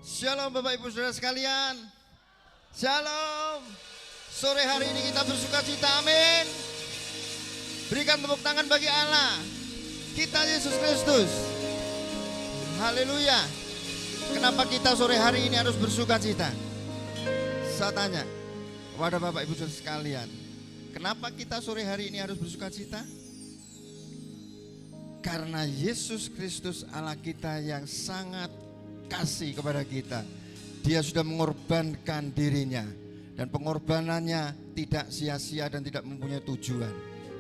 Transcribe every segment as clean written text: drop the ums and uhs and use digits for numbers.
Shalom Bapak Ibu Saudara sekalian. Shalom. Sore hari ini kita bersuka cita, amin. Berikan tepuk tangan bagi Allah, kita Yesus Kristus. Haleluya. Kenapa kita sore hari ini harus bersuka cita? Saya tanya kepada Bapak Ibu Saudara sekalian, kenapa kita sore hari ini harus bersuka cita? Karena Yesus Kristus Allah kita yang sangat kasih kepada kita, Dia sudah mengorbankan dirinya, dan pengorbanannya tidak sia-sia dan tidak mempunyai tujuan.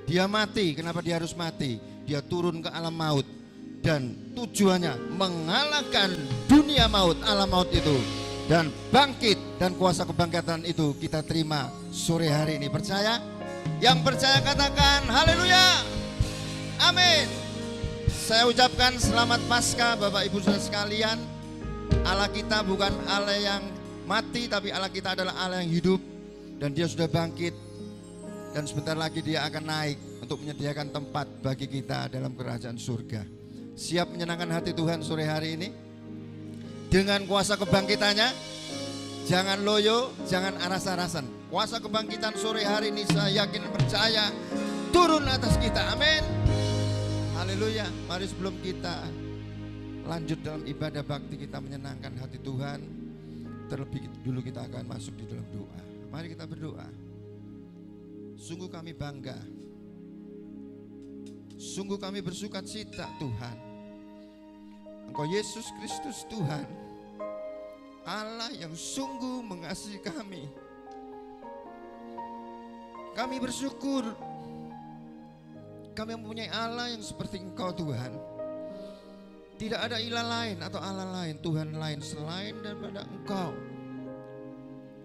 Dia mati, kenapa dia harus mati? Dia turun ke alam maut, dan tujuannya mengalahkan dunia maut, alam maut itu, dan bangkit, dan kuasa kebangkitan itu kita terima sore hari ini. Percaya? Yang percaya katakan haleluya, amin. Saya ucapkan selamat Paskah Bapak Ibu Saudara sekalian. Allah kita bukan Allah yang mati, tapi Allah kita adalah Allah yang hidup, dan Dia sudah bangkit, dan sebentar lagi Dia akan naik untuk menyediakan tempat bagi kita dalam kerajaan surga. Siap menyenangkan hati Tuhan sore hari ini dengan kuasa kebangkitannya? Jangan loyo, jangan aras-arasan. Kuasa kebangkitan sore hari ini saya yakin percaya turun atas kita, amin. Haleluya. Mari sebelum kita lanjut dalam ibadah bakti kita menyenangkan hati Tuhan, terlebih dulu kita akan masuk di dalam doa. Mari kita berdoa. Sungguh kami bangga, sungguh kami bersuka cita Tuhan, Engkau Yesus Kristus Tuhan, Allah yang sungguh mengasihi kami. Kami bersyukur kami mempunyai Allah yang seperti Engkau Tuhan. Tidak ada ilah lain atau Allah lain, Tuhan lain selain daripada Engkau,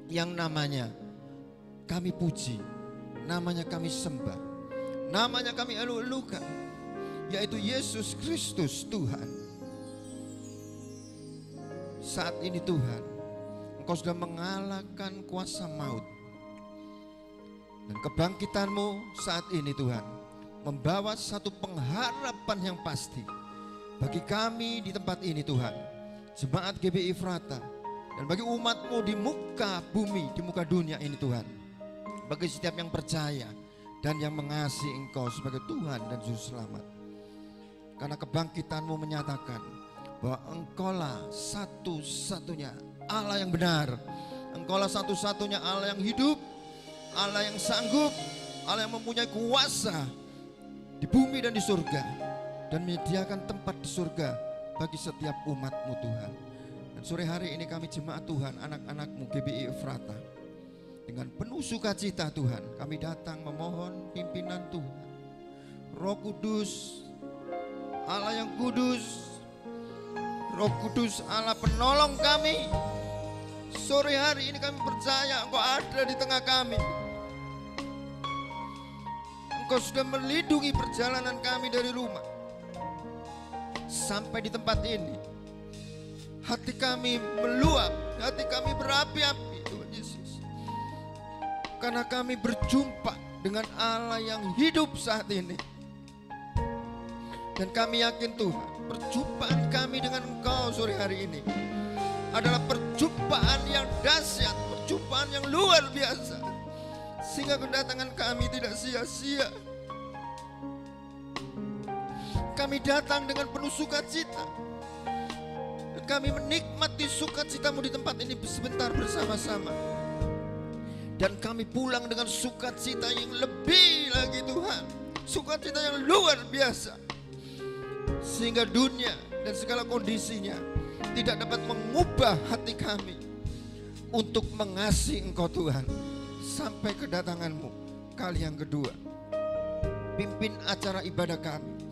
yang namanya kami puji, namanya kami sembah, namanya kami elu-elukan, yaitu Yesus Kristus Tuhan. Saat ini Tuhan, Engkau sudah mengalahkan kuasa maut, dan kebangkitan-Mu saat ini Tuhan membawa satu pengharapan yang pasti bagi kami di tempat ini Tuhan, Jemaat GBI Frata, dan bagi umat-Mu di muka bumi, di muka dunia ini Tuhan, bagi setiap yang percaya dan yang mengasihi Engkau sebagai Tuhan dan Juru Selamat. Karena kebangkitan-Mu menyatakan bahwa Engkaulah satu-satunya Allah yang benar, Engkaulah satu-satunya Allah yang hidup, Allah yang sanggup, Allah yang mempunyai kuasa di bumi dan di surga, dan menyediakan tempat di surga bagi setiap umat-Mu Tuhan. Dan sore hari ini kami jemaat Tuhan, anak-anak-Mu GBI Frata, dengan penuh sukacita Tuhan, kami datang memohon pimpinan Tuhan, Roh Kudus, Allah yang kudus, Roh Kudus Allah penolong kami. Sore hari ini kami percaya Engkau ada di tengah kami. Engkau sudah melindungi perjalanan kami dari rumah sampai di tempat ini. Hati kami meluap, hati kami berapi-api Tuhan Yesus, karena kami berjumpa dengan Allah yang hidup saat ini. Dan kami yakin Tuhan, perjumpaan kami dengan Engkau sore hari ini adalah perjumpaan yang dahsyat, perjumpaan yang luar biasa, sehingga kedatangan kami tidak sia-sia. Kami datang dengan penuh sukacita, dan kami menikmati sukacita-Mu di tempat ini sebentar bersama-sama. Dan kami pulang dengan sukacita yang lebih lagi Tuhan, sukacita yang luar biasa, sehingga dunia dan segala kondisinya tidak dapat mengubah hati kami untuk mengasihi Engkau Tuhan sampai kedatangan-Mu kali yang kedua. Pimpin acara ibadah kami,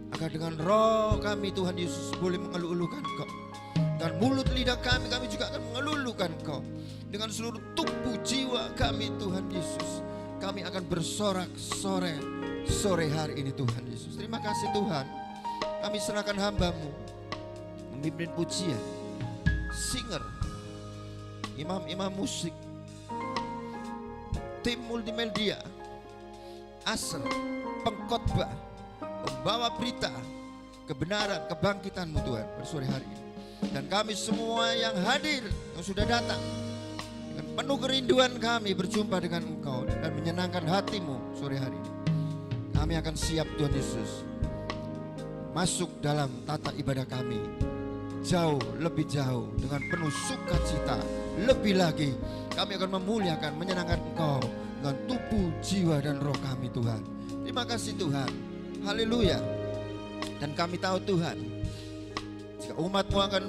agar dengan roh kami Tuhan Yesus boleh mengeluh-elukan Engkau, dan mulut lidah kami juga akan mengeluh-elukan Engkau. Dengan seluruh tubuh jiwa kami Tuhan Yesus, kami akan bersorak-sorai sore hari ini Tuhan Yesus. Terima kasih Tuhan, kami serahkan hamba-Mu memimpin pujian, singer, imam-imam musik, tim multimedia, asal, pengkhotbah, membawa berita kebenaran, kebangkitan-Mu Tuhan pada sore hari ini. Dan kami semua yang hadir, yang sudah datang, dengan penuh kerinduan kami berjumpa dengan Engkau dan menyenangkan hati-Mu sore hari ini. Kami akan siap Tuhan Yesus masuk dalam tata ibadah kami jauh, lebih jauh, dengan penuh sukacita. Lebih lagi kami akan memuliakan, menyenangkan Engkau dengan tubuh, jiwa, dan roh kami Tuhan. Terima kasih Tuhan. Haleluya. Dan kami tahu Tuhan, jika umat-Mu akan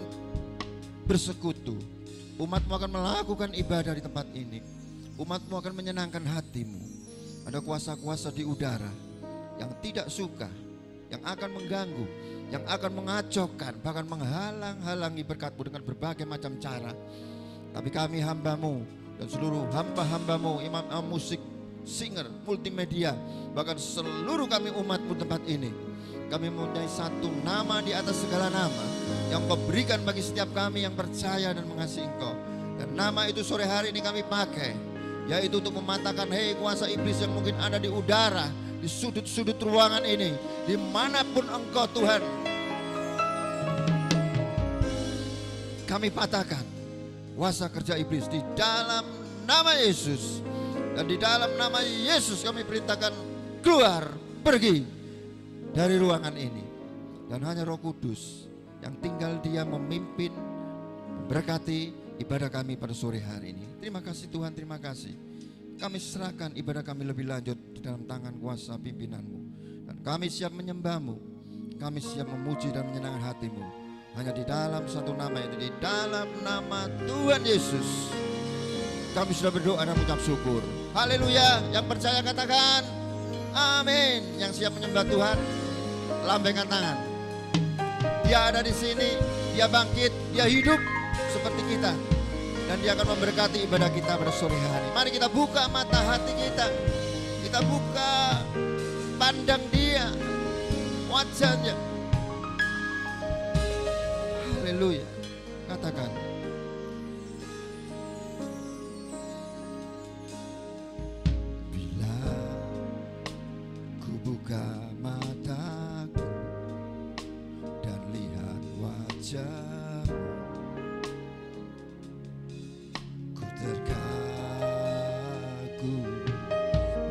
bersekutu, umat-Mu akan melakukan ibadah di tempat ini, umat-Mu akan menyenangkan hati-Mu. Ada kuasa-kuasa di udara yang tidak suka, yang akan mengganggu, yang akan mengacaukan, bahkan menghalang-halangi berkat-Mu dengan berbagai macam cara. Tapi kami hamba-Mu dan seluruh hamba-hamba-Mu, imam musik, singer, multimedia, bahkan seluruh kami umat-Mu tempat ini, kami mempunyai satu nama di atas segala nama yang Kau berikan bagi setiap kami yang percaya dan mengasihi Engkau. Dan nama itu sore hari ini kami pakai, yaitu untuk mematahkan hei kuasa iblis yang mungkin ada di udara, di sudut-sudut ruangan ini, dimanapun Engkau Tuhan. Kami patahkan kuasa kerja iblis di dalam nama Yesus. Dan di dalam nama Yesus kami perintahkan keluar, pergi dari ruangan ini. Dan hanya Roh Kudus yang tinggal Dia memimpin, memberkati ibadah kami pada sore hari ini. Terima kasih Tuhan, terima kasih. Kami serahkan ibadah kami lebih lanjut di dalam tangan kuasa pimpinan-Mu. Dan kami siap menyembah-Mu, kami siap memuji dan menyenangkan hati-Mu. Hanya di dalam satu nama, yaitu di dalam nama Tuhan Yesus kami sudah berdoa dan mengucap syukur. Haleluya. Yang percaya katakan amin. Yang siap menyembah Tuhan, lambaikan tangan. Dia ada di sini, Dia bangkit, Dia hidup seperti kita, dan Dia akan memberkati ibadah kita pada sore hari. Mari kita buka mata hati kita, kita buka pandang Dia, wajahnya. Haleluya. Katakan, bila ku buka mataku dan lihat wajah-Mu, ku terkagum.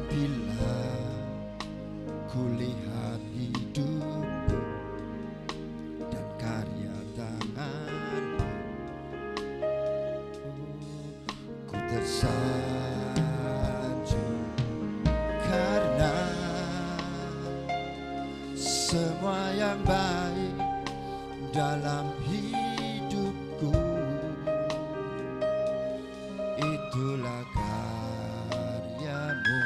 Bila ku lihat hidup dan karya tangan-Mu, ku tersanjung karena semua yang baik dalam hidupku, itulah karya-Mu.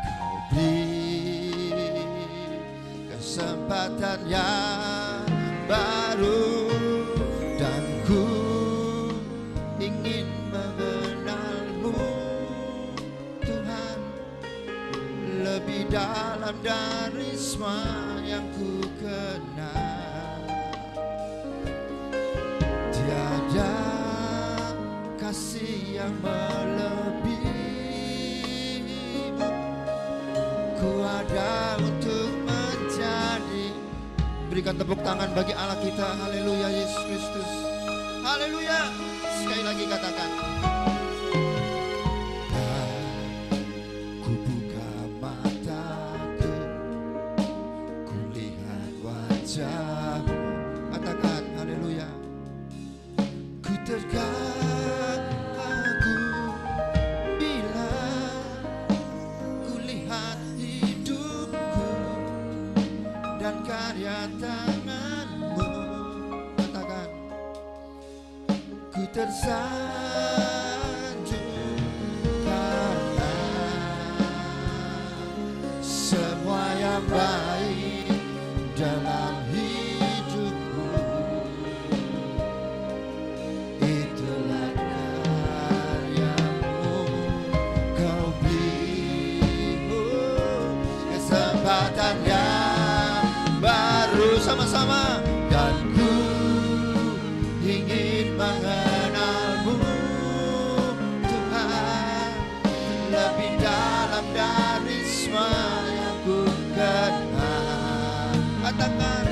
Kau beri kesempatan yang baru, dan ku ingin mengenal-Mu Tuhan lebih dalam dari semua yang ku kenal. Tiada kasih yang melebihi-Mu. Ku ada untuk menjadi. Berikan tepuk tangan bagi Allah kita. Haleluya, Yesus Kristus. Haleluya. Sekali lagi katakan, ku buka mataku, ku lihat wajah-Mu. Katakan haleluya. Ku terkagum bila ku lihat hidupku dan karya tangan-Mu. Katakan, ku tersanjung karena semua yang baik dalam hidupku, itulah karya-Mu. Kau beri kesempatan yang baru sama-sama, dan ku ingin mengenal-Mu Tuhan lebih dalam dari semua yang ku kenal. Katakan,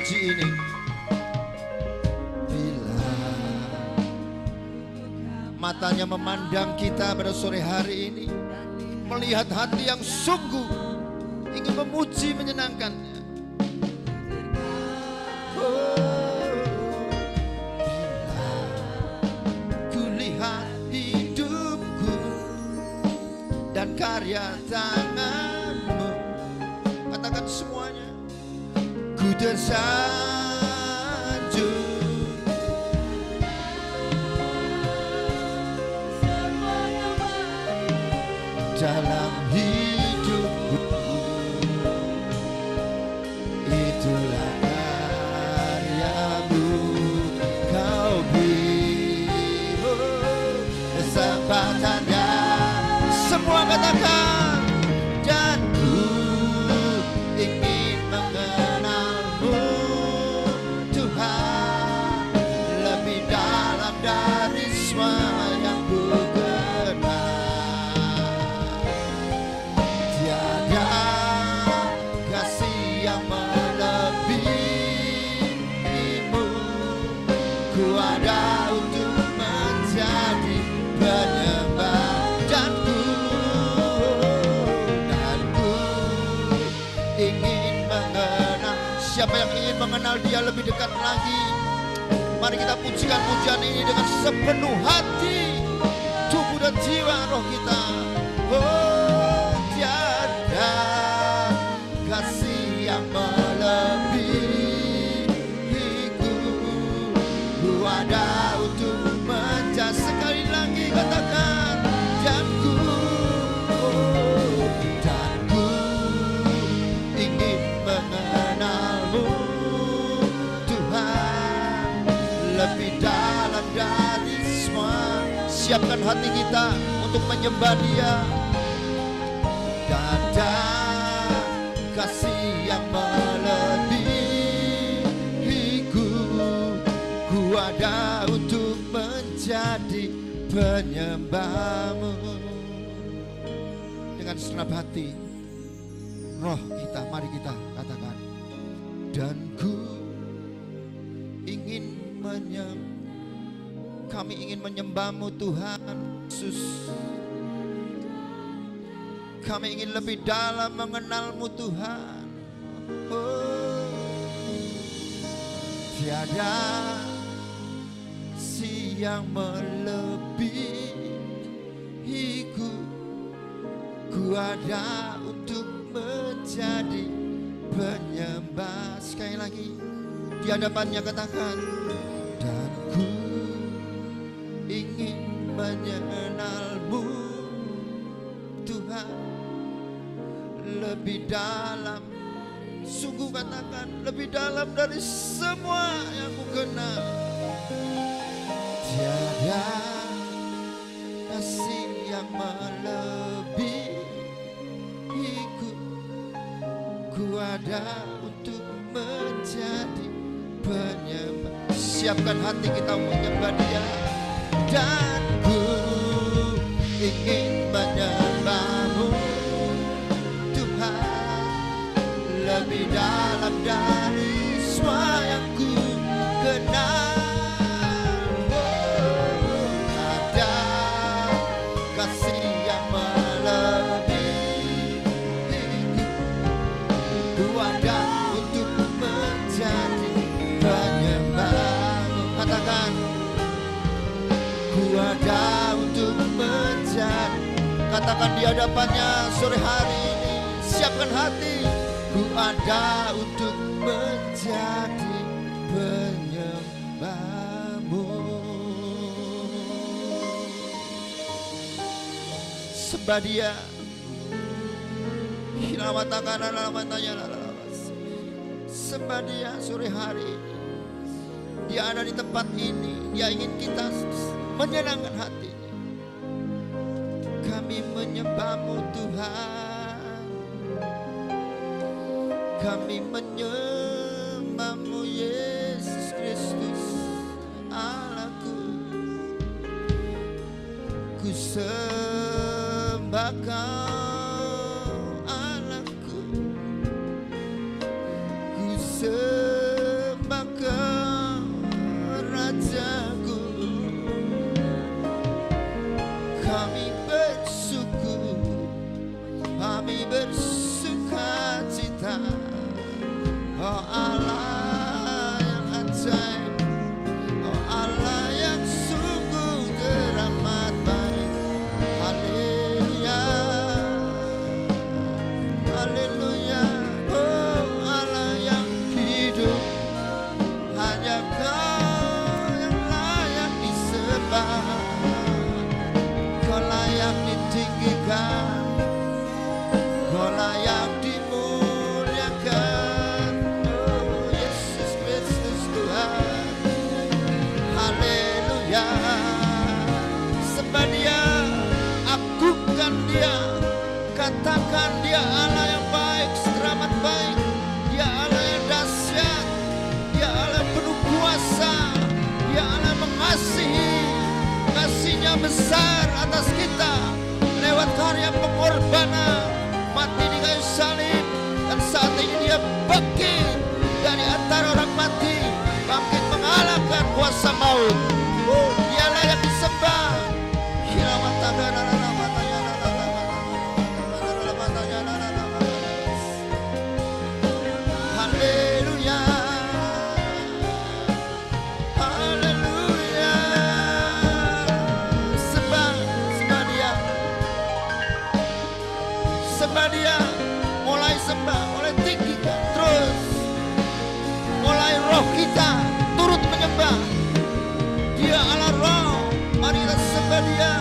puji ini. Bila matanya memandang kita pada sore hari ini, melihat hati yang sungguh ingin memuji menyenangkannya. Bila kulihat hidupku dan karya tanganmu, katakan semuanya, ku tersanjung dalam hidupku. Itulah karyamu, kau beri kesempatannya. Semua katakan, dan ku ingin mengenalmu Tuhan lebih dalam dari semua yang ku kenal. Tiada kasih yang melebihimu, ku ada untuk menjadi penyembah. Ingin mengenal. Siapa yang ingin mengenal Dia lebih dekat lagi? Mari kita pujikan pujian ini dengan sepenuh hati, tubuh dan jiwa roh kita. Oh, tiada kasih yang melebihiku, ku ada untuk menjadi. Sekali lagi katakan, dan ku ingin mengenalmu Tuhan lebih dalam dari semua. Siapkan hati kita untuk menyembah Dia. Tiada kasih yang melebihiku, ku ada untuk menjadi penyembahmu. Dengan segenap hati roh kita, mari kita katakan, dan ku ingin kami ingin menyembah-Mu Tuhan Yesus. Kami ingin lebih dalam mengenal-Mu Tuhan. Oh, tiada yang melebihiku, ku ada untuk menjadi penyembah. Sekali lagi di hadapannya katakan, dan ku ingin mengenalmu Tuhan lebih dalam. Sungguh katakan, lebih dalam dari semua yang ku kenal. Tiada kasih yang melebihiku, ku ada untuk menjadi penyembah. Siapkan hati kita menyembah Dia. Dan ku ingin menyembah-Mu Tuhan lebih dalam dari semua yang ku kenal. Ada untuk menjadi. Katakan di hadapannya sore hari ini, siapkan hati. Ku ada untuk menjadi penyembah-Mu. Sembah Dia. Sembah Dia sore hari ini. Dia ada di tempat ini. Dia ingin kita menyenangkan hatinya. Kami menyembah-Mu Tuhan. Kami menyembah-Mu Yesus Kristus Allahku. Ku sembah Kau Allahku. Ku sembah kasih-Nya besar atas kita lewat karya pengorbanan mati di kayu salib, dan saat ini Dia bangkit dari antara orang mati, bangkit mengalahkan kuasa maut. Dia layak disembah. Haleluya, haleluya. Sembah Dia, sembah Dia. Mulai sembah, mulai tinggikan terus, mulai roh kita turut menyembah. Dia Allah roh, mari kita sembah Dia.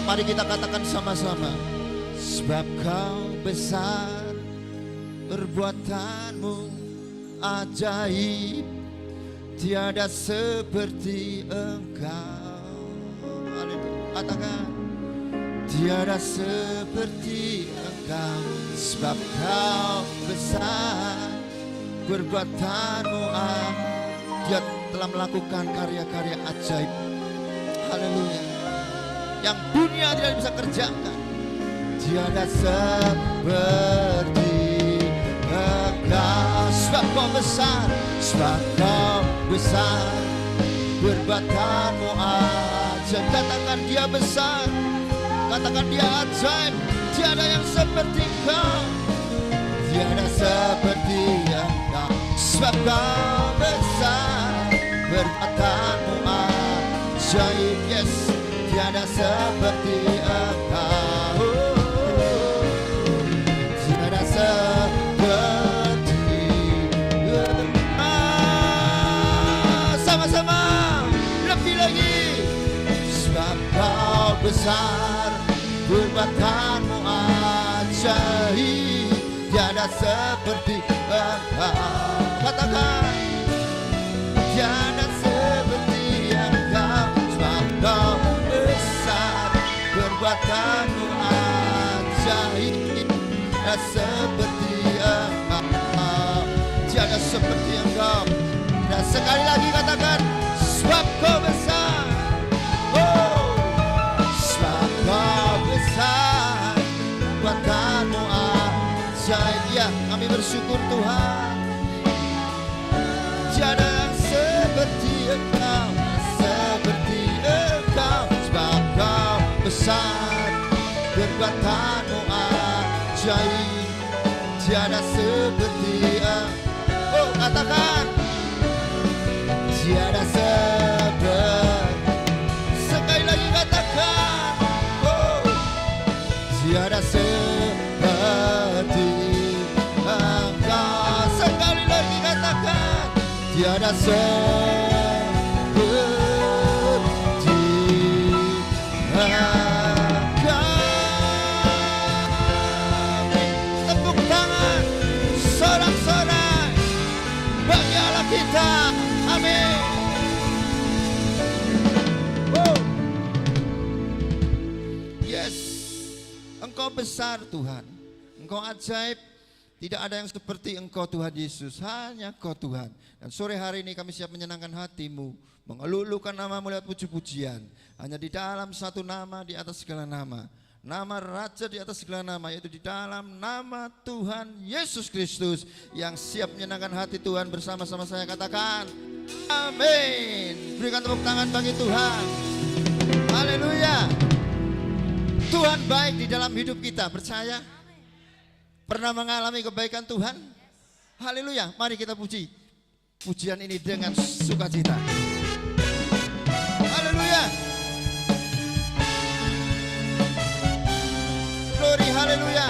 Mari kita katakan sama-sama. Sebab Kau besar, perbuatanmu ajaib, tiada seperti Engkau. Katakan, tiada seperti Engkau. Sebab Kau besar, perbuatanmu Dia telah melakukan karya-karya ajaib. Haleluya. Yang dunia tidak bisa kerjakan. Tiada seperti Engkau. Sebab Kau besar, sebab Kau besar, perbuatanmu ajaib. Katakan Dia besar, katakan Dia ajaib. Tiada yang seperti Engkau, tiada seperti Engkau. Sebab Kau besar, perbuatanmu ajaib. Yes, tiada seperti Engkau, tiada seperti Engkau. Sama-sama, lebih lagi. Sebab Kau besar, perbuatanmu ajaib, tiada seperti Engkau. Katakan, tiada seperti Engkau. Sebab Kau perbuatanmu ajaib, tiada seperti Engkau, tiada seperti Engkau. Dan sekali lagi katakan, sebab Kau besar, sebab Kau besar, perbuatanmu ajaib. Ya, kami bersyukur Tuhan, tiada yang seperti Engkau, seperti Engkau. Sebab Kau besar, perbuatanmu ajaib, tiada seperti Engkau. Katakan, tiada seperti tiada seperti kami. Tepuk tangan sorak-sorai bagi Allah kita. Amin. Yes, Engkau besar Tuhan, Engkau ajaib. Tidak ada yang seperti Engkau Tuhan Yesus, hanya Engkau Tuhan. Dan sore hari ini kami siap menyenangkan hati-Mu, mengelulukan nama-Mu lewat puji-pujian. Hanya di dalam satu nama di atas segala nama, nama Raja di atas segala nama, yaitu di dalam nama Tuhan Yesus Kristus, yang siap menyenangkan hati Tuhan. Bersama-sama saya katakan amin. Berikan tepuk tangan bagi Tuhan. Haleluya. Tuhan baik di dalam hidup kita, percaya? Pernah mengalami kebaikan Tuhan? Haleluya. Mari kita puji pujian ini dengan sukacita. Haleluya. Glory, haleluya.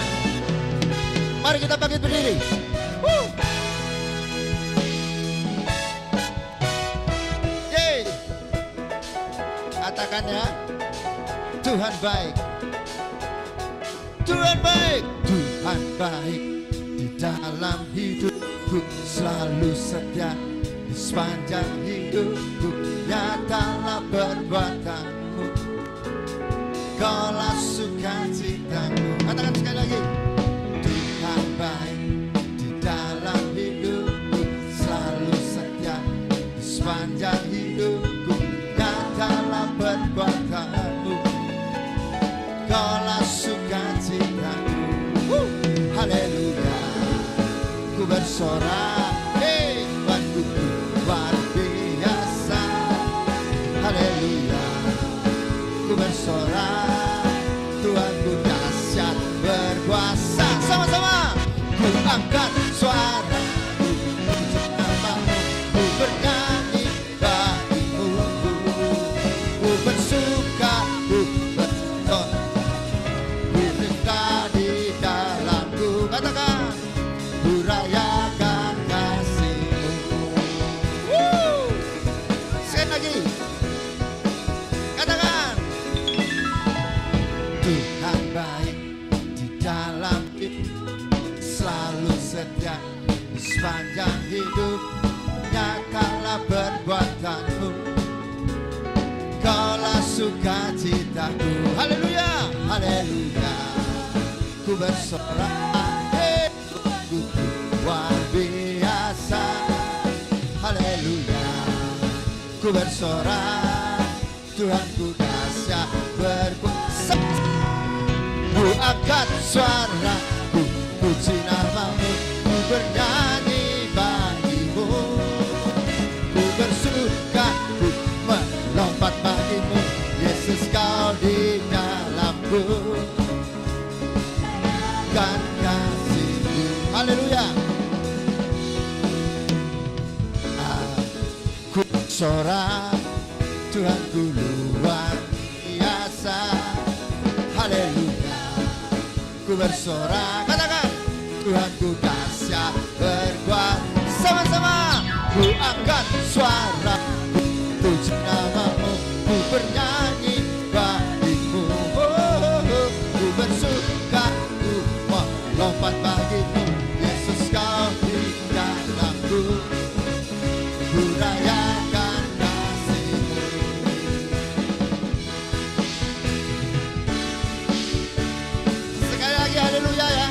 Mari kita bangkit berdiri. Yeay. Katakan ya, Tuhan baik. Tuhan baik, Tuhan baik di dalam hidupku, selalu setia di sepanjang hidupku. Nyatalah perbuatanmu, Kaulah sukacitaku. Katakan sekali lagi, Tuhan baik di dalam hidupku, selalu setia di sepanjang hidupku. Nyatalah perbuatanmu, Kaulah sukacitaku. Haleluya. Ku bersorak, Tuhanku luar biasa. Haleluya. Ku bersorak, Tuhanku dahsyat berkuasa. Sama-sama. Ku angkat suara, puji namamu, ku bernyanyi bagimu. Ku bersuka, ku bersorak, katakan, ku rayakan kasih-Mu. Sekali lagi, katakan, Tuhan baik di dalam hidup, selalu setia di sepanjang hidup. Nyatalah perbuatanmu, Kaulah sukacitaku. Haleluya, haleluya. Ku bersorak, luar biasa. Haleluya. Ku bersorak, Tuhanku dahsyat berkuasa. Ku angkat suara, ku puji namamu, ku bernyanyi bagimu. Ku bersuka, ku melompat bagimu, Yesus Kau di dalamku. Kan kasih-Mu. Haleluya. Aku bersorak, Tuhanku luar biasa. Haleluya. Ku bersorak, katakan, Tuhanku dahsyat berkuasa. Sama-sama. Ku angkat suara, ku puji namamu, ku bernyanyi bagimu. Ku bersuka, ku melompat bagimu, Yesus Kau di dalamku. Ku rayakan kasih-Mu. Sekali lagi haleluya ya.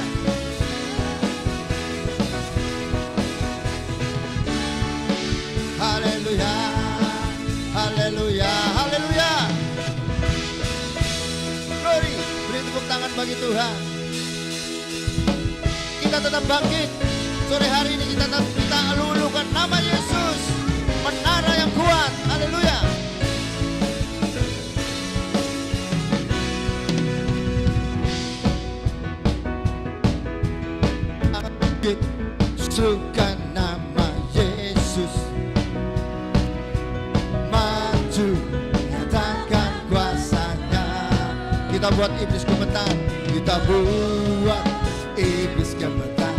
Haleluya, haleluya, haleluya. Glory, beri tepuk tangan bagi Tuhan. Kita tetap bangkit. Sore hari ini kita lulukan nama Yesus, menara yang kuat. Haleluya. Suka nama Yesus, maju nyatakan kuasanya. Kita buat iblis gemetar, kita buat iblis gemetar,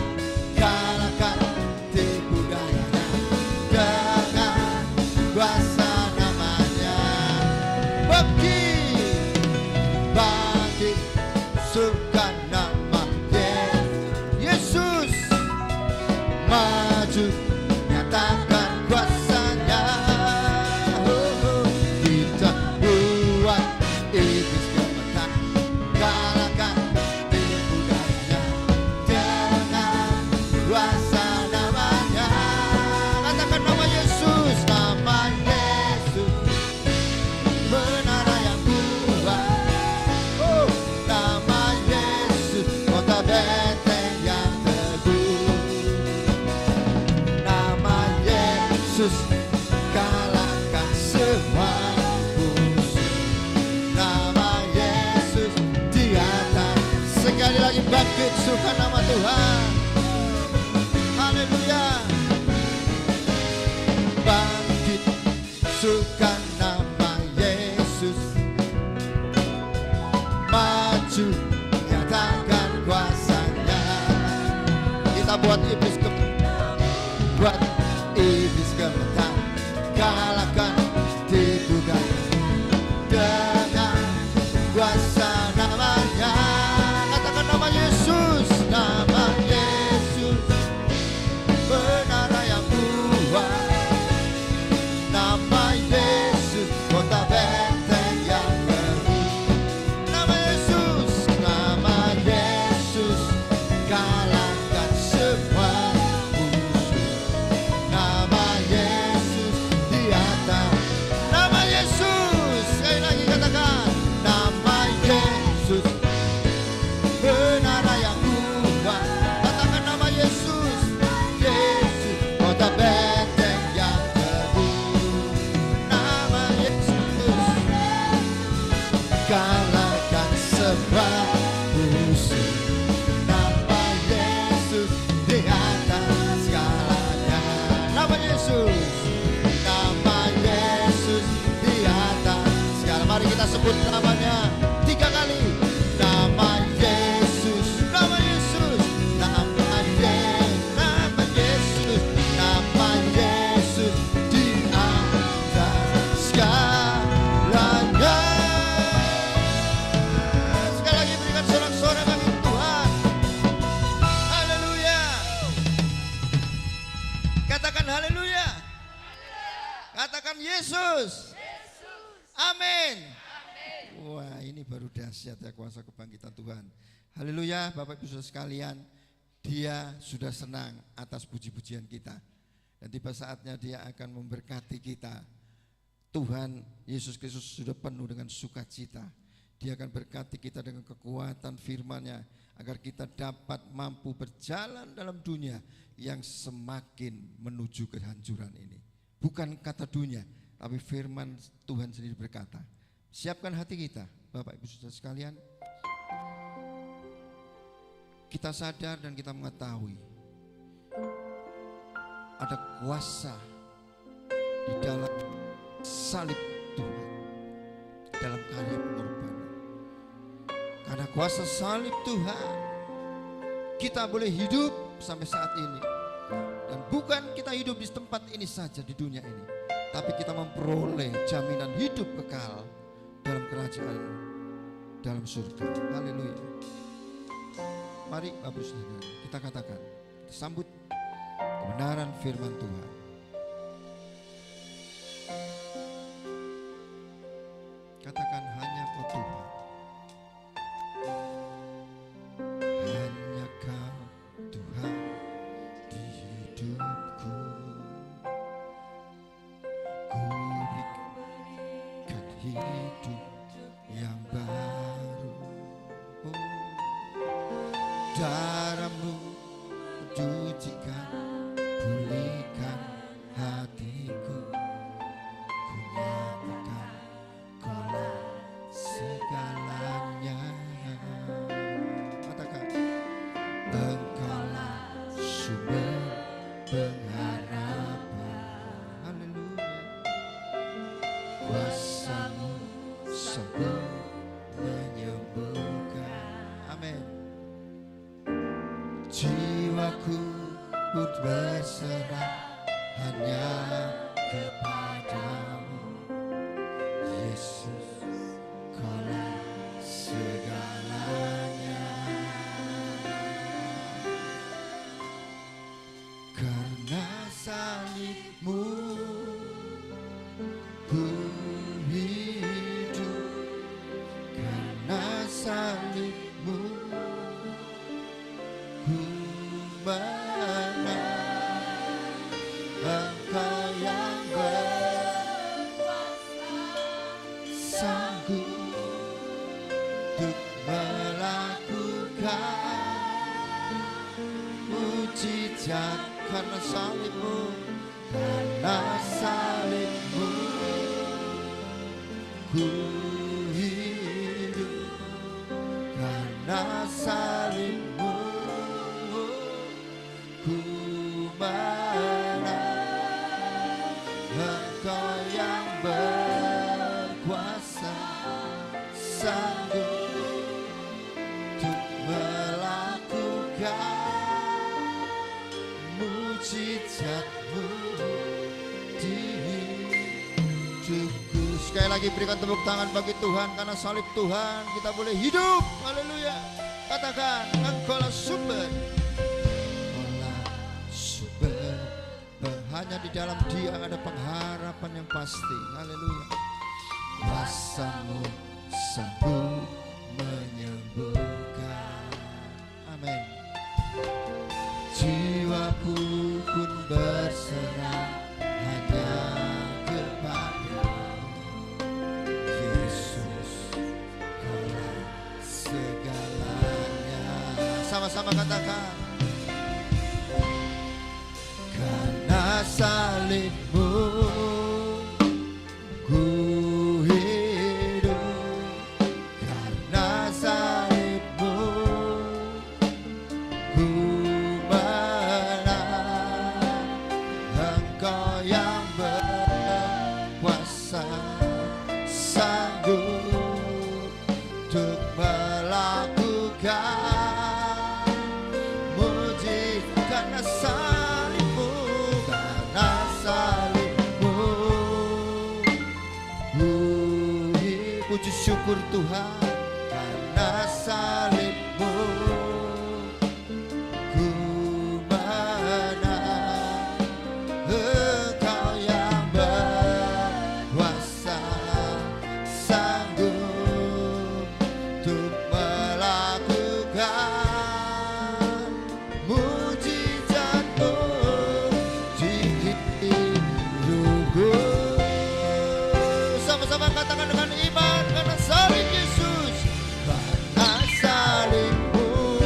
kalahkan tipu dayanya. kuasa namanya. Bangkit sukan nama Yesus, maju nyatakan kuasanya. Kita buat iblis gemetar, kalahkan tipu daya dengan kuasa namanya. Katakan nama Yesus, nama Yesus, menara yang kuat. Nama Yesus, kota benteng yang teguh. Nama Yesus, kalahkan semua musuh. Nama Yesus di atas. Sekali lagi bangkit sukan nama Tuhan. Haleluya. Bangkit sukan nama Yesus, maju nyatakan kuasanya. Kita buat iblis gemetar, kalahkan tipu daya dengan kuasa namanya. Katakan nama Yesus, nama Yesus, menara yang kuat. Nama Yesus, kota benteng yang teguh. Nama Yesus, nama Yesus, kalahkan semua musuh. Nama Yesus di atas. Nama Yesus, sekali lagi katakan, nama Yesus, menara yang kuat. Katakan nama Yesus, Yesus, kota benteng yang teguh. Nama Yesus, kalahkan semua musuh. Nama Yesus di atas segalanya. Nama Yesus, nama Yesus di atas segala. Mari kita sebut namanya 3 kali. Nama Yesus, nama Yesus, nama Yesus, nama Yesus di atas segalanya. Sekali lagi berikan sorak-sorai bagi Tuhan. Haleluya. Katakan haleluya. Katakan Yesus. Amin. Wah, ini baru dahsyat ya kuasa kebangkitan Tuhan. Haleluya, Bapak Ibu Saudara sekalian. Dia sudah senang atas puji-pujian kita. Dan tiba saatnya dia akan memberkati kita. Tuhan Yesus Kristus sudah penuh dengan sukacita. Dia akan berkati kita dengan kekuatan firman-Nya, agar kita dapat mampu berjalan dalam dunia yang semakin menuju kehancuran ini. Bukan kata dunia, tapi firman Tuhan sendiri berkata. Siapkan hati kita, Bapak Ibu Saudara sekalian. Kita sadar dan kita mengetahui ada kuasa di dalam salib Tuhan, dalam karya pengorbanan. Karena kuasa salib Tuhan, kita boleh hidup sampai saat ini. Dan bukan kita hidup di tempat ini saja di dunia ini, tapi kita memperoleh jaminan hidup kekal dalam kerajaan dalam surga. Haleluya. Mari Bapak Saudara, kita katakan, kita sambut kebenaran firman Tuhan. Katakan, hanya Kau Tuhan, hanya Kau Tuhan di hidupku. Ku berikan hidup yang baru. Darah-Mu mencucikan, pulihkan hatiku. Ku nyatakan Kaulah segalanya. Katakan, Engkaulah sumber pengharapan. Haleluya. Kuasa-Mu sembuh menyembuhkan. Amin. Jiwaku berserah hanya kepada ku hidup karena salibmu, ku menang. Engkau yang bersanggup untuk melakukan mujizat karena salibmu, karena salibmu ku hidup, karena salibmu ku menang. Engkau yang berkuasa, sanggup untuk melakukan mujizatmu di hidupku. Sekali lagi berikan tepuk tangan bagi Tuhan, karena salib Tuhan kita boleh hidup. Haleluya. Katakan, Engkaulah sumber. Engkaulah sumber. Hanya di dalam Dia ada pengharapan yang pasti. Haleluya. Kuasa-Mu sanggup menyembuhkan. Amin. Jiwaku pun berserah hanya kepada Yesus, Kaulah segalanya. Sama-sama katakan, karena salibmu ku hidup, karena salibmu ku menang. Engkau yang berkuasa, sanggup untuk melakukan mujizat karena salibmu, karena salibmu. Puji syukur Tuhan, karena salibmu ku menang. Engkau yang berkuasa, sanggup untuk melakukan mujizatmu di hidupku. Sama-sama katakan dengan iman, karena salib Yesus, karena salibmu.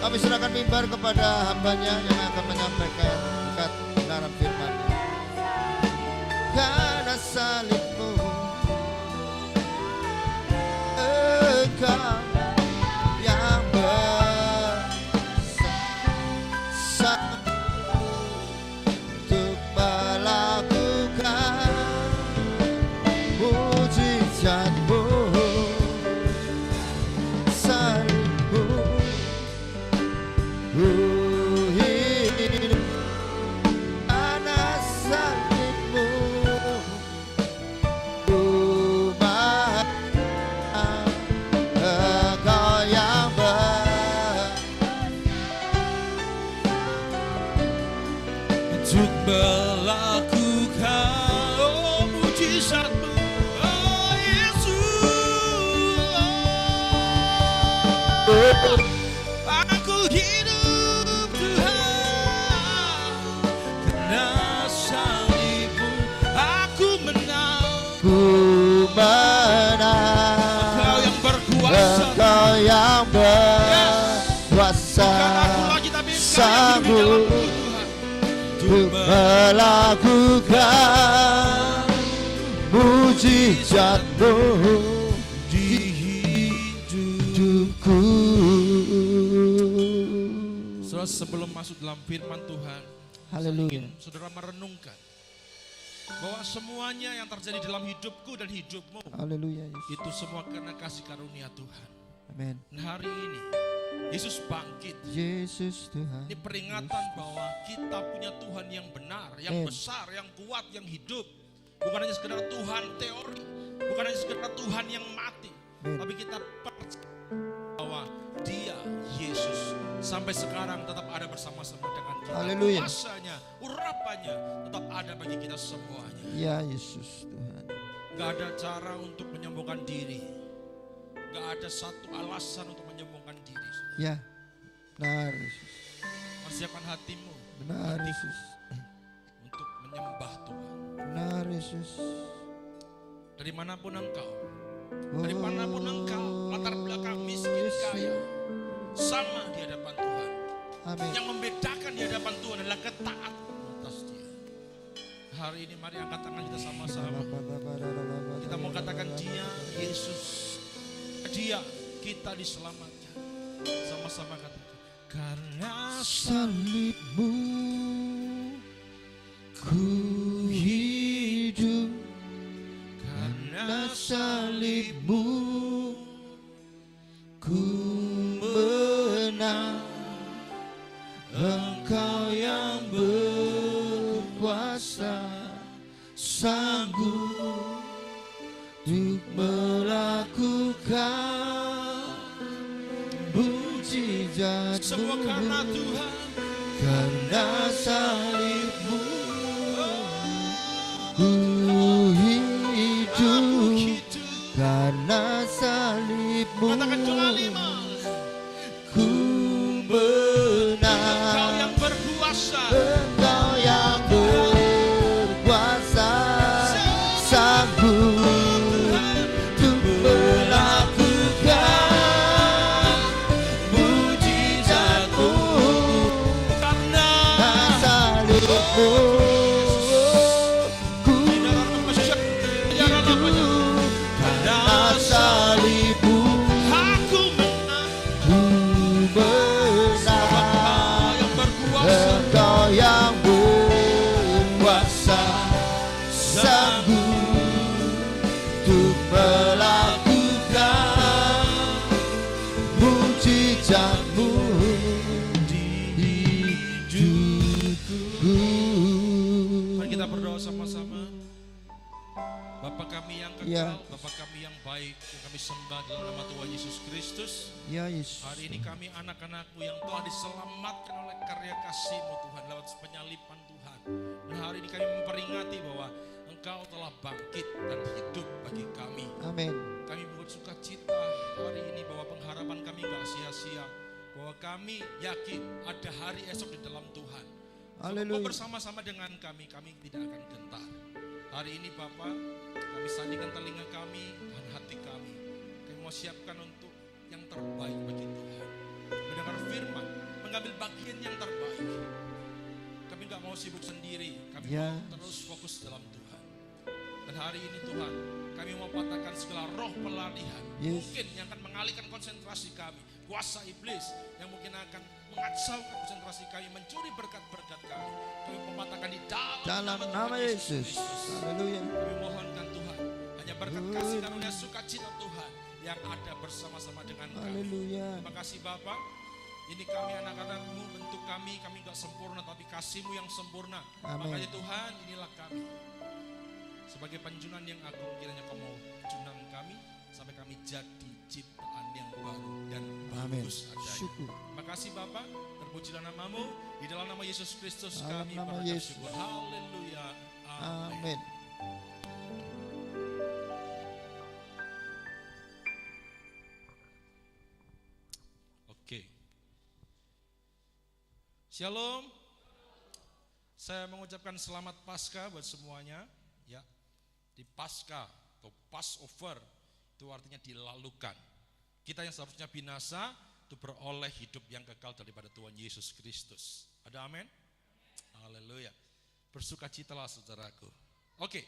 Kami serahkan mimbar kepada hambanya yang akan menyampaikan kebenaran firman-Nya. Karena salibmu, Engkau yang bersanggup untuk melakukan mujizatmu. Salibmu ku hidup, karena salibmu ku menang. Engkau yang untuk melakukan mujizatmu, oh Yesus. Aku hidup Tuhan, karena salibmu aku menang. ku menang. Engkau yang berkuasa, Engkau yang berkuasa, bukan aku lagi tapi Engkau yang hidup di sanggup dalamku Tuhan. untuk melakukan mujizatmu di hidupku. Saudara, sebelum masuk dalam firman Tuhan, Haleluya. saudara merenungkan bahwa semuanya yang terjadi dalam hidupku dan hidupmu Haleluya Yesus. itu semua karena kasih karunia Tuhan. Amin. Nah, hari ini Yesus bangkit. Yesus Tuhan. Ini peringatan bahwa kita punya Tuhan yang benar, yang Amen. besar, yang kuat, yang hidup. Bukan hanya sekedar Tuhan teori, bukan hanya sekedar Tuhan yang mati, Amen. tapi kita percaya bahwa Dia, Yesus, sampai sekarang tetap ada bersama-sama dengan kita. Haleluya. Kuasanya, urapannya tetap ada bagi kita semuanya. Ya Yesus Tuhan. Gak ada cara untuk menyembuhkan diri. Gak ada satu alasan untuk menyembuhkan diri. Ya, benar Yesus. Persiapkan hatimu. Benar Yesus. Untuk menyembah Tuhan. Benar Yesus. Dari manapun engkau. Dari manapun engkau. Latar belakang miskin kaya. Sama di hadapan Tuhan. Amin. Yang membedakan di hadapan Tuhan adalah ketaatan atas Dia. Hari ini mari angkat tangan kita sama-sama. Kita mau katakan Dia, Yesus. Dia, kita diselamatkan. Sama-sama katakan. Karena salibmu ku hidup, karena salibmu ku menang. Engkau yang berkuasa, sanggup untuk melakukan mujizat-Mu. semua karena Tuhan. Karena salibmu ku hidup, karena salibmu Katakan doa 5. ku menang. Engkau yang berkuasa. Engkau yang berkuasa, sanggup untuk melakukan mujizat-Mu. Karena Salibmu ku hidup, karena salibmu aku menang. ku menang. Engkau yang berkuasa, sanggup untuk melakukan mujizat-Mu di hidupku. Mari kita berdoa sama-sama. Bapa kami yang kekal, Ya. Bapa kami yang baik, yang kami sembah dalam nama Tuhan Yesus Kristus. Ya Yesus. Hari ini kami anak-anak-Mu yang telah diselamatkan oleh karya kasih-Mu Tuhan lewat penyalipan Tuhan. Dan hari ini kami memperingati bahwa Engkau telah bangkit dan hidup bagi kami. Amin. Kami bersuka cita hari ini bahwa pengharapan kami gak sia-sia. Bahwa kami yakin ada hari esok di dalam Tuhan. Haleluya. Kau bersama-sama dengan kami tidak akan gentar. Hari ini Bapa, kami sandingkan telinga kami dan hati kami. Kami mau siapkan untuk yang terbaik bagi Tuhan. Mendengar firman, mengambil bagian yang terbaik. Kami gak mau sibuk sendiri, kami Yes. mau terus fokus dalam Tuhan. Dan hari ini Tuhan, kami mau patahkan segala roh pelarian. Yes. Mungkin yang akan mengalihkan konsentrasi kami. Kuasa iblis yang mungkin akan mengacaukan konsentrasi kami, mencuri berkat-berkat kami. Kami mematahkan di dalam Dalam nama Tuhan Yesus. Kristus. Haleluya. Kami mohonkan Tuhan, hanya berkat kasih karunia sukacita Tuhan yang ada bersama-sama dengan kami. Haleluya. Terima kasih Bapa. Ini kami anak-anak-Mu, bentuk kami gak sempurna, tapi kasih-Mu yang sempurna. Amin. Makanya Tuhan, inilah kami. Sebagai penjunan yang agung, kiranya Kau mau junang kami, sampai kami jadi ciptaan yang baru dan Amin. bagus adanya. Syukur. Terima kasih Bapa, terpujilah nama-Mu, di dalam nama Yesus Kristus Dalam kami nama berucap Yesus. syukur. Haleluya. Amin. Amin. Oke. Shalom. Saya mengucapkan selamat Paskah buat semuanya, ya. Di Paskah atau Passover itu artinya dilalukan. Kita yang seharusnya binasa itu beroleh hidup yang kekal daripada Tuhan Yesus Kristus. Ada amin? Haleluya. Bersukacitalah saudaraku. Oke.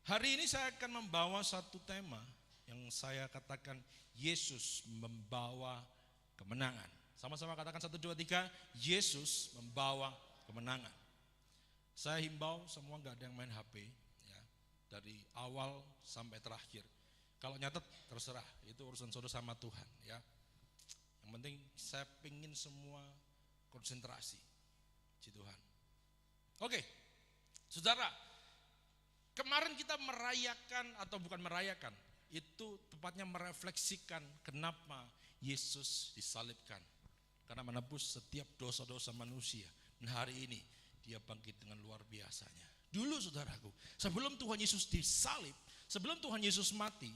Hari ini saya akan membawa satu tema yang saya katakan Yesus membawa kemenangan. Sama-sama katakan 1, 2, 3, Yesus membawa kemenangan. Saya himbau semua gak ada yang main HP ya, dari awal sampai terakhir. Kalau nyatet terserah, itu urusan saudara sama Tuhan ya. Yang penting saya pingin semua konsentrasi di Tuhan. Oke, saudara, kemarin kita merayakan atau bukan merayakan, itu tepatnya merefleksikan kenapa Yesus disalibkan. karena menebus setiap dosa-dosa manusia. Dan hari ini dia bangkit dengan luar biasanya. Dulu saudaraku, sebelum Tuhan Yesus disalib, sebelum Tuhan Yesus mati,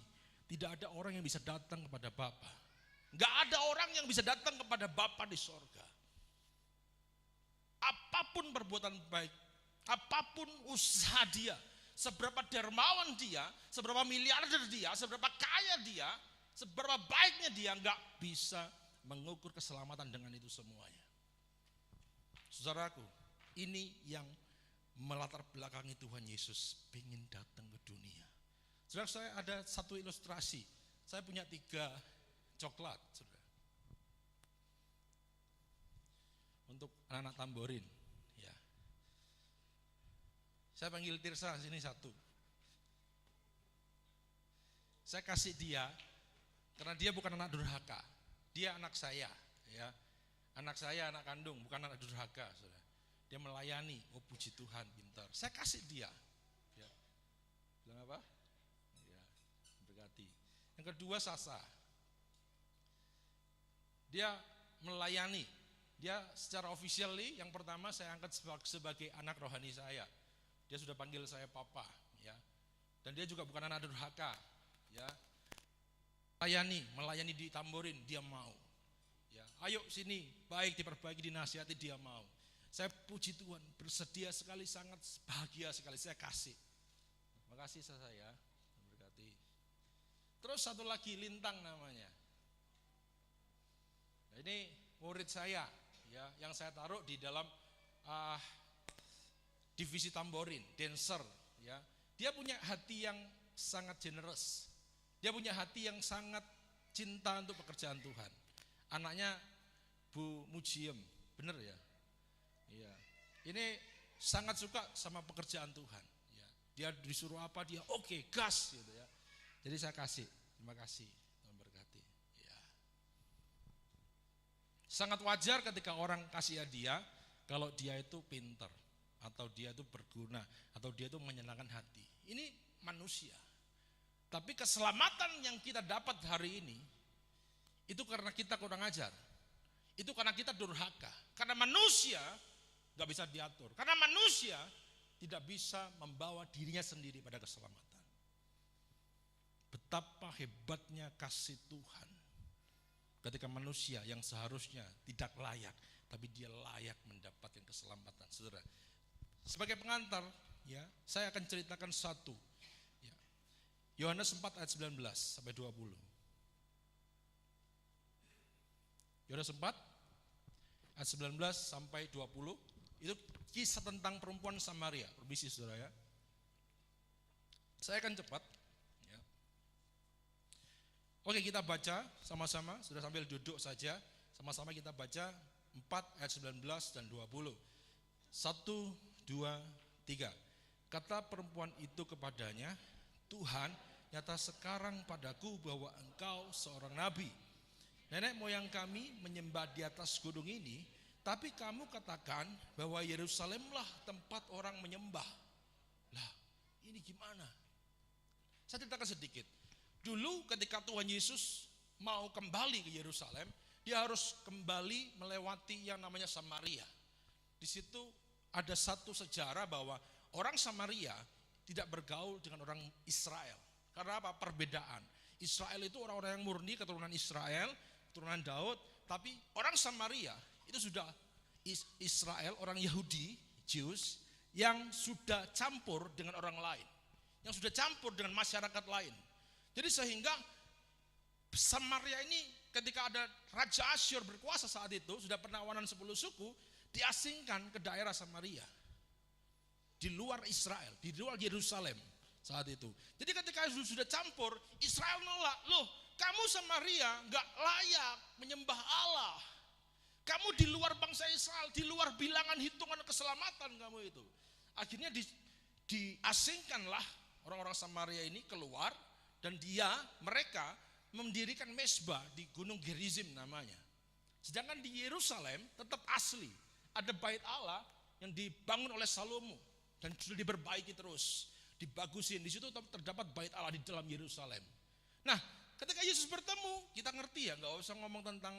tidak ada orang yang bisa datang kepada Bapa. Enggak ada orang yang bisa datang kepada Bapa di sorga. Apapun perbuatan baik, apapun usaha dia, seberapa dermawan dia, seberapa miliarder dia, seberapa kaya dia, seberapa baiknya dia, enggak bisa mengukur keselamatan dengan itu semuanya. Saudaraku, ini yang melatar belakangi Tuhan Yesus ingin datang ke dunia. Saudara, saya ada satu ilustrasi. Saya punya 3 coklat, saudara. Untuk anak-anak tamborin, ya. Saya panggil Tirsa sini 1. Saya kasih dia karena dia bukan anak durhaka. Dia anak saya, ya. Anak saya, anak kandung, bukan anak durhaka, saudara. Dia melayani, oh puji Tuhan, pintar. Saya kasih dia. Ya. Bilang apa? Ya, berkati. Yang kedua Sasa. Dia melayani. Dia secara officially, yang pertama saya angkat sebagai anak rohani saya. Dia sudah panggil saya papa, ya. Dan dia juga bukan anak durhaka, ya. Melayani di tamborin, dia mau. Ya, ayo sini, baik diperbaiki, dinasihati, dia mau. Saya puji Tuhan, bersedia sekali, sangat bahagia sekali, saya kasih. Terima kasih saya, berkati. Terus satu lagi, Lintang namanya. Nah, ini murid saya, ya, yang saya taruh di dalam divisi tamborin, dancer, ya. Dia punya hati yang sangat generous. Dia punya hati yang sangat cinta untuk pekerjaan Tuhan. Anaknya Bu Mujiem, benar ya? Iya. Ini sangat suka sama pekerjaan Tuhan. Ya. Dia disuruh apa dia oke, gas gitu ya. Jadi saya kasih, terima kasih, Tuhan berkati. Ya. Sangat wajar ketika orang kasih hadiah kalau dia itu pintar, atau dia itu berguna, atau dia itu menyenangkan hati. Ini manusia. Tapi keselamatan yang kita dapat hari ini itu karena kita kurang ajar. Itu karena kita durhaka. Karena manusia gak bisa diatur. Karena manusia tidak bisa membawa dirinya sendiri pada keselamatan. Betapa hebatnya kasih Tuhan ketika manusia yang seharusnya tidak layak, tapi dia layak mendapatkan keselamatan. Saudara, sebagai pengantar, ya, saya akan ceritakan satu. Ya. Yohanes 4 ayat 19 sampai 20. Yohanes 4 ayat 19 sampai 20. Itu kisah tentang perempuan Samaria. Permisi saudara ya. Saya akan cepat. Ya. Oke, kita baca sama-sama. Sudah sambil duduk saja. Sama-sama kita baca 4 ayat 19 dan 20. 1, 2, 3. Kata perempuan itu kepadanya, Tuhan, nyata sekarang padaku bahwa engkau seorang nabi. Nenek moyang kami menyembah di atas gunung ini, tapi kamu katakan bahwa Yerusalemlah tempat orang menyembah. Lah, ini gimana? Saya ceritakan sedikit. Dulu ketika Tuhan Yesus mau kembali ke Yerusalem, dia harus kembali melewati yang namanya Samaria. Di situ ada satu sejarah bahwa orang Samaria tidak bergaul dengan orang Israel. Karena apa? Perbedaan. Israel itu orang-orang yang murni, keturunan Israel, keturunan Daud. Tapi orang Samaria itu sudah Israel, orang Yahudi, Jews, yang sudah campur dengan orang lain, yang sudah campur dengan masyarakat lain. Jadi sehingga Samaria ini ketika ada Raja Asyur berkuasa saat itu, sudah penawanan 10 suku, diasingkan ke daerah Samaria, di luar Israel, di luar Yerusalem saat itu. Jadi ketika sudah campur, Israel nolak, loh kamu Samaria gak layak menyembah Allah. Kamu di luar bangsa Israel, di luar bilangan hitungan keselamatan kamu itu. Akhirnya diasingkanlah orang-orang Samaria ini keluar, dan mereka mendirikan mezbah di Gunung Gerizim namanya. Sedangkan di Yerusalem tetap asli, ada bait Allah yang dibangun oleh Salomo dan sudah diperbaiki terus, dibagusin. Di situ terdapat bait Allah di dalam Yerusalem. Nah, ketika Yesus bertemu, kita ngerti ya, nggak usah ngomong tentang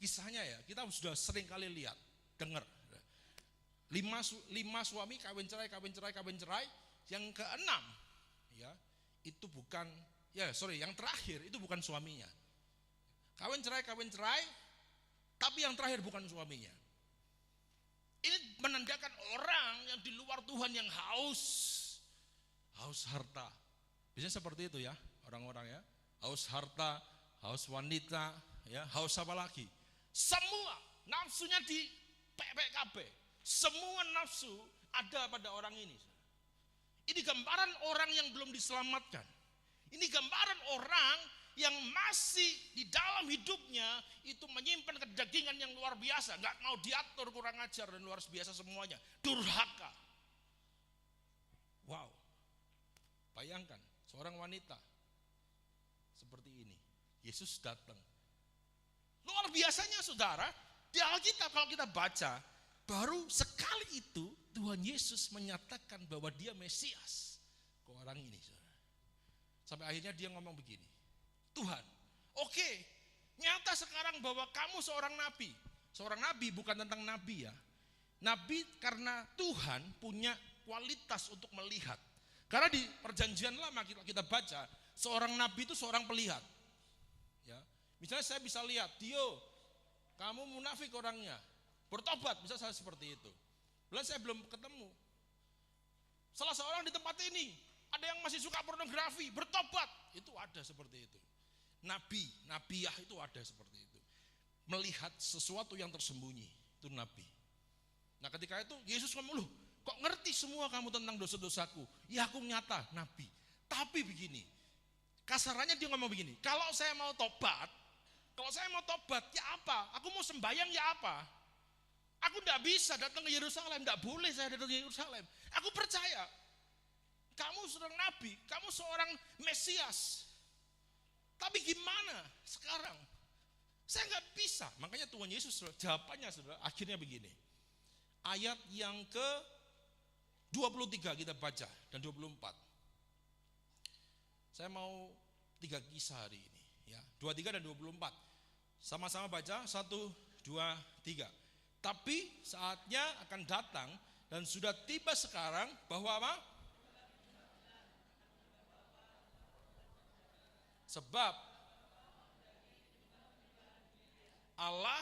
kisahnya ya, kita sudah sering kali lihat, dengar. 5 suami kawin cerai, yang keenam ya itu bukan, yang terakhir itu bukan suaminya. Kawin cerai, tapi yang terakhir bukan suaminya. Ini menandakan orang yang di luar Tuhan yang haus harta. Biasanya seperti itu ya orang-orang ya, haus harta, haus wanita, ya haus apa lagi? Semua nafsunya di PPKB, semua nafsu ada pada orang ini. Ini gambaran orang yang belum diselamatkan. Ini gambaran orang yang masih di dalam hidupnya itu menyimpan kedagingan yang luar biasa, nggak mau diatur, kurang ajar dan luar biasa semuanya, durhaka. Wow, bayangkan seorang wanita seperti ini, Yesus datang. Luar biasanya saudara, di Alkitab kalau kita baca, baru sekali itu Tuhan Yesus menyatakan bahwa dia Mesias ke orang ini, saudara. Sampai akhirnya dia ngomong begini, Tuhan, oke, nyata sekarang bahwa kamu seorang nabi. Seorang nabi bukan tentang nabi ya. Nabi karena Tuhan punya kualitas untuk melihat. Karena di perjanjian lama kita baca, seorang nabi itu seorang pelihat. Ya, misalnya saya bisa lihat, Tio, kamu munafik orangnya, bertobat, bisa saya seperti itu. Belum saya belum ketemu. Salah seorang di tempat ini, ada yang masih suka pornografi, bertobat, itu ada seperti itu. Nabiah itu ada seperti itu. Melihat sesuatu yang tersembunyi, itu nabi. Nah ketika itu Yesus ngomong, loh kok ngerti semua kamu tentang dosa-dosaku? Ya aku nyata, nabi. Tapi begini, kasarannya dia ngomong begini, kalau saya mau tobat ya apa? Aku mau sembahyang ya apa? Aku tidak bisa datang ke Yerusalem, tidak boleh saya datang ke Yerusalem. Aku percaya, kamu seorang nabi, kamu seorang Mesias. Tapi gimana sekarang? Saya nggak bisa. Makanya Tuhan Yesus jawabannya saudara, akhirnya begini. Ayat yang ke 23 kita baca dan 24. Saya mau 3 kisah hari ini ya, 23 dan 24. Sama-sama baca 1, 2, 3. Tapi saatnya akan datang dan sudah tiba sekarang bahwa apa? Sebab Allah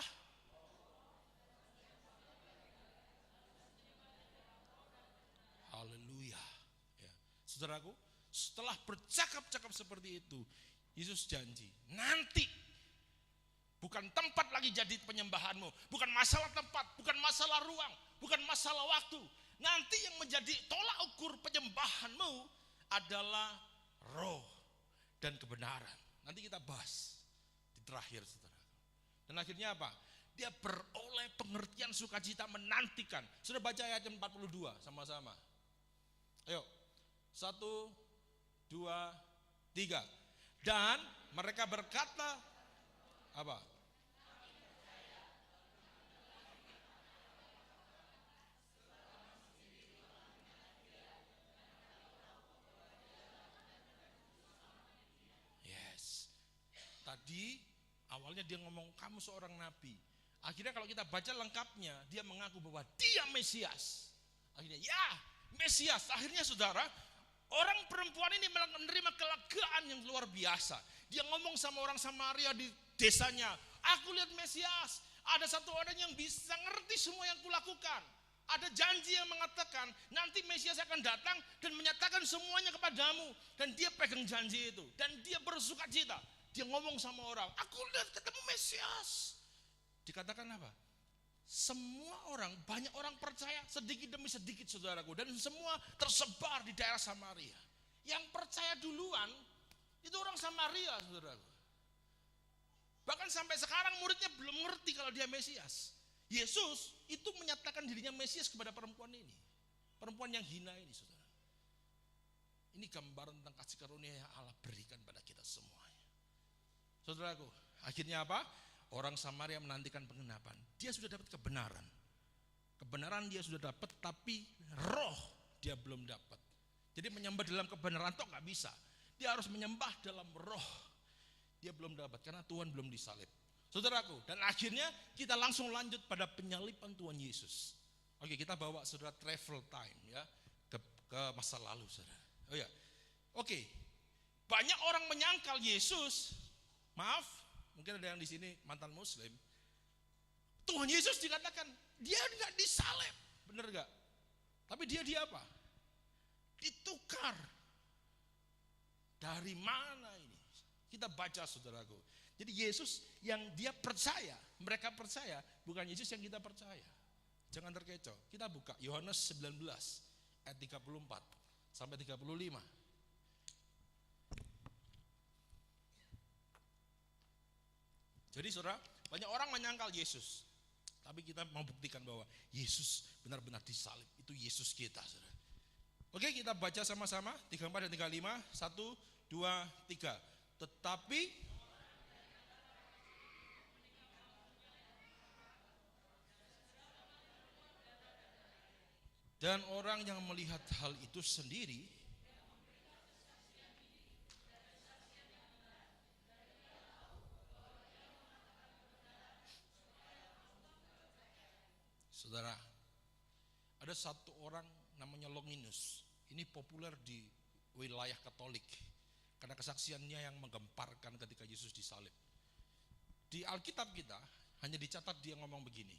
haleluya ya. Saudaraku, setelah bercakap-cakap seperti itu, Yesus janji, nanti bukan tempat lagi jadi penyembahanmu, bukan masalah tempat, bukan masalah ruang, bukan masalah waktu. Nanti yang menjadi tolak ukur penyembahanmu adalah roh dan kebenaran. Nanti kita bahas di terakhir, saudara. Dan akhirnya apa? Dia beroleh pengertian sukacita menantikan. Sudah baca ayat 42 sama-sama. Ayo, 1, 2, 3. Dan mereka berkata apa? Tadi awalnya dia ngomong kamu seorang nabi. Akhirnya kalau kita baca lengkapnya, dia mengaku bahwa dia Mesias. Akhirnya ya Mesias. Akhirnya saudara, orang perempuan ini menerima kelegaan yang luar biasa. Dia ngomong sama orang Samaria di desanya, aku lihat Mesias. Ada satu orang yang bisa ngerti semua yang kulakukan. Ada janji yang mengatakan nanti Mesias akan datang dan menyatakan semuanya kepadamu. Dan dia pegang janji itu. Dan dia bersukacita. Dia ngomong sama orang, aku lihat ketemu Mesias. Dikatakan apa? Semua orang, banyak orang percaya sedikit demi sedikit saudaraku. Dan semua tersebar di daerah Samaria. Yang percaya duluan, itu orang Samaria saudaraku. Bahkan sampai sekarang muridnya belum ngerti kalau dia Mesias. Yesus itu menyatakan dirinya Mesias kepada perempuan ini. Perempuan yang hina ini saudara. Ini gambaran tentang kasih karunia yang Allah berikan pada kita semuanya. Saudaraku, akhirnya apa? Orang Samaria menantikan pengenapan. Dia sudah dapat kebenaran. Kebenaran dia sudah dapat, tapi roh dia belum dapat. Jadi menyembah dalam kebenaran toh nggak bisa. Dia harus menyembah dalam roh. Dia belum dapat karena Tuhan belum disalib. Saudaraku, dan akhirnya kita langsung lanjut pada penyaliban Tuhan Yesus. Oke, kita bawa saudara travel time ya ke masa lalu, saudara. Oh ya, oke. Banyak orang menyangkal Yesus. Maaf, mungkin ada yang di sini mantan Muslim. Tuhan Yesus dikatakan dia nggak disalib, bener nggak? Tapi dia apa? Ditukar. Dari mana ini? Kita baca, saudaraku. Jadi Yesus yang dia percaya, mereka percaya, bukan Yesus yang kita percaya. Jangan terkecoh. Kita buka Yohanes 19 ayat 34 sampai 35. Jadi saudara, banyak orang menyangkal Yesus. Tapi kita mau buktikan bahwa Yesus benar-benar disalib. Itu Yesus kita, saudara. Oke, kita baca sama-sama 34 dan 35. 1, 2, 3. Tetapi dan orang yang melihat hal itu sendiri saudara, ada satu orang namanya Longinus. Ini populer di wilayah Katolik karena kesaksiannya yang menggemparkan ketika Yesus disalib. Di Alkitab kita hanya dicatat dia ngomong begini,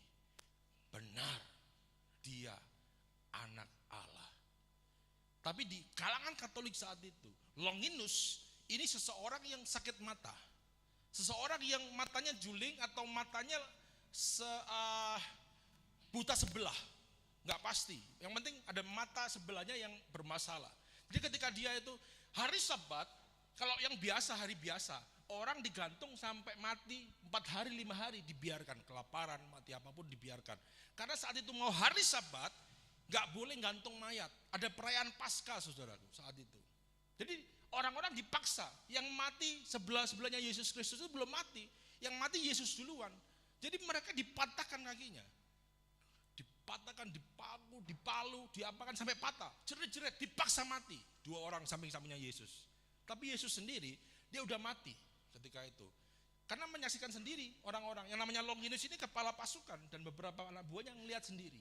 benar dia anak Allah. Tapi di kalangan Katolik saat itu, Longinus ini seseorang yang sakit mata. Seseorang yang matanya juling atau matanya buta sebelah. Nggak pasti. Yang penting ada mata sebelahnya yang bermasalah. Jadi ketika dia itu hari Sabat, kalau yang biasa hari biasa, orang digantung sampai mati 4 hari 5 hari dibiarkan, kelaparan, mati apapun dibiarkan. Karena saat itu mau hari Sabat, nggak boleh gantung mayat. Ada perayaan Paskah, saudaraku, saat itu. Jadi orang-orang dipaksa. Yang mati sebelahnya Yesus Kristus itu belum mati. Yang mati Yesus duluan. Jadi mereka dipatahkan kakinya. Dipatahkan, dipalu, diapakan sampai patah. Jerit-jerit, dipaksa mati. 2 orang samping-sampingnya Yesus. Tapi Yesus sendiri, dia udah mati ketika itu. Karena menyaksikan sendiri orang-orang. Yang namanya Longinus ini kepala pasukan. Dan beberapa anak buahnya ngelihat sendiri.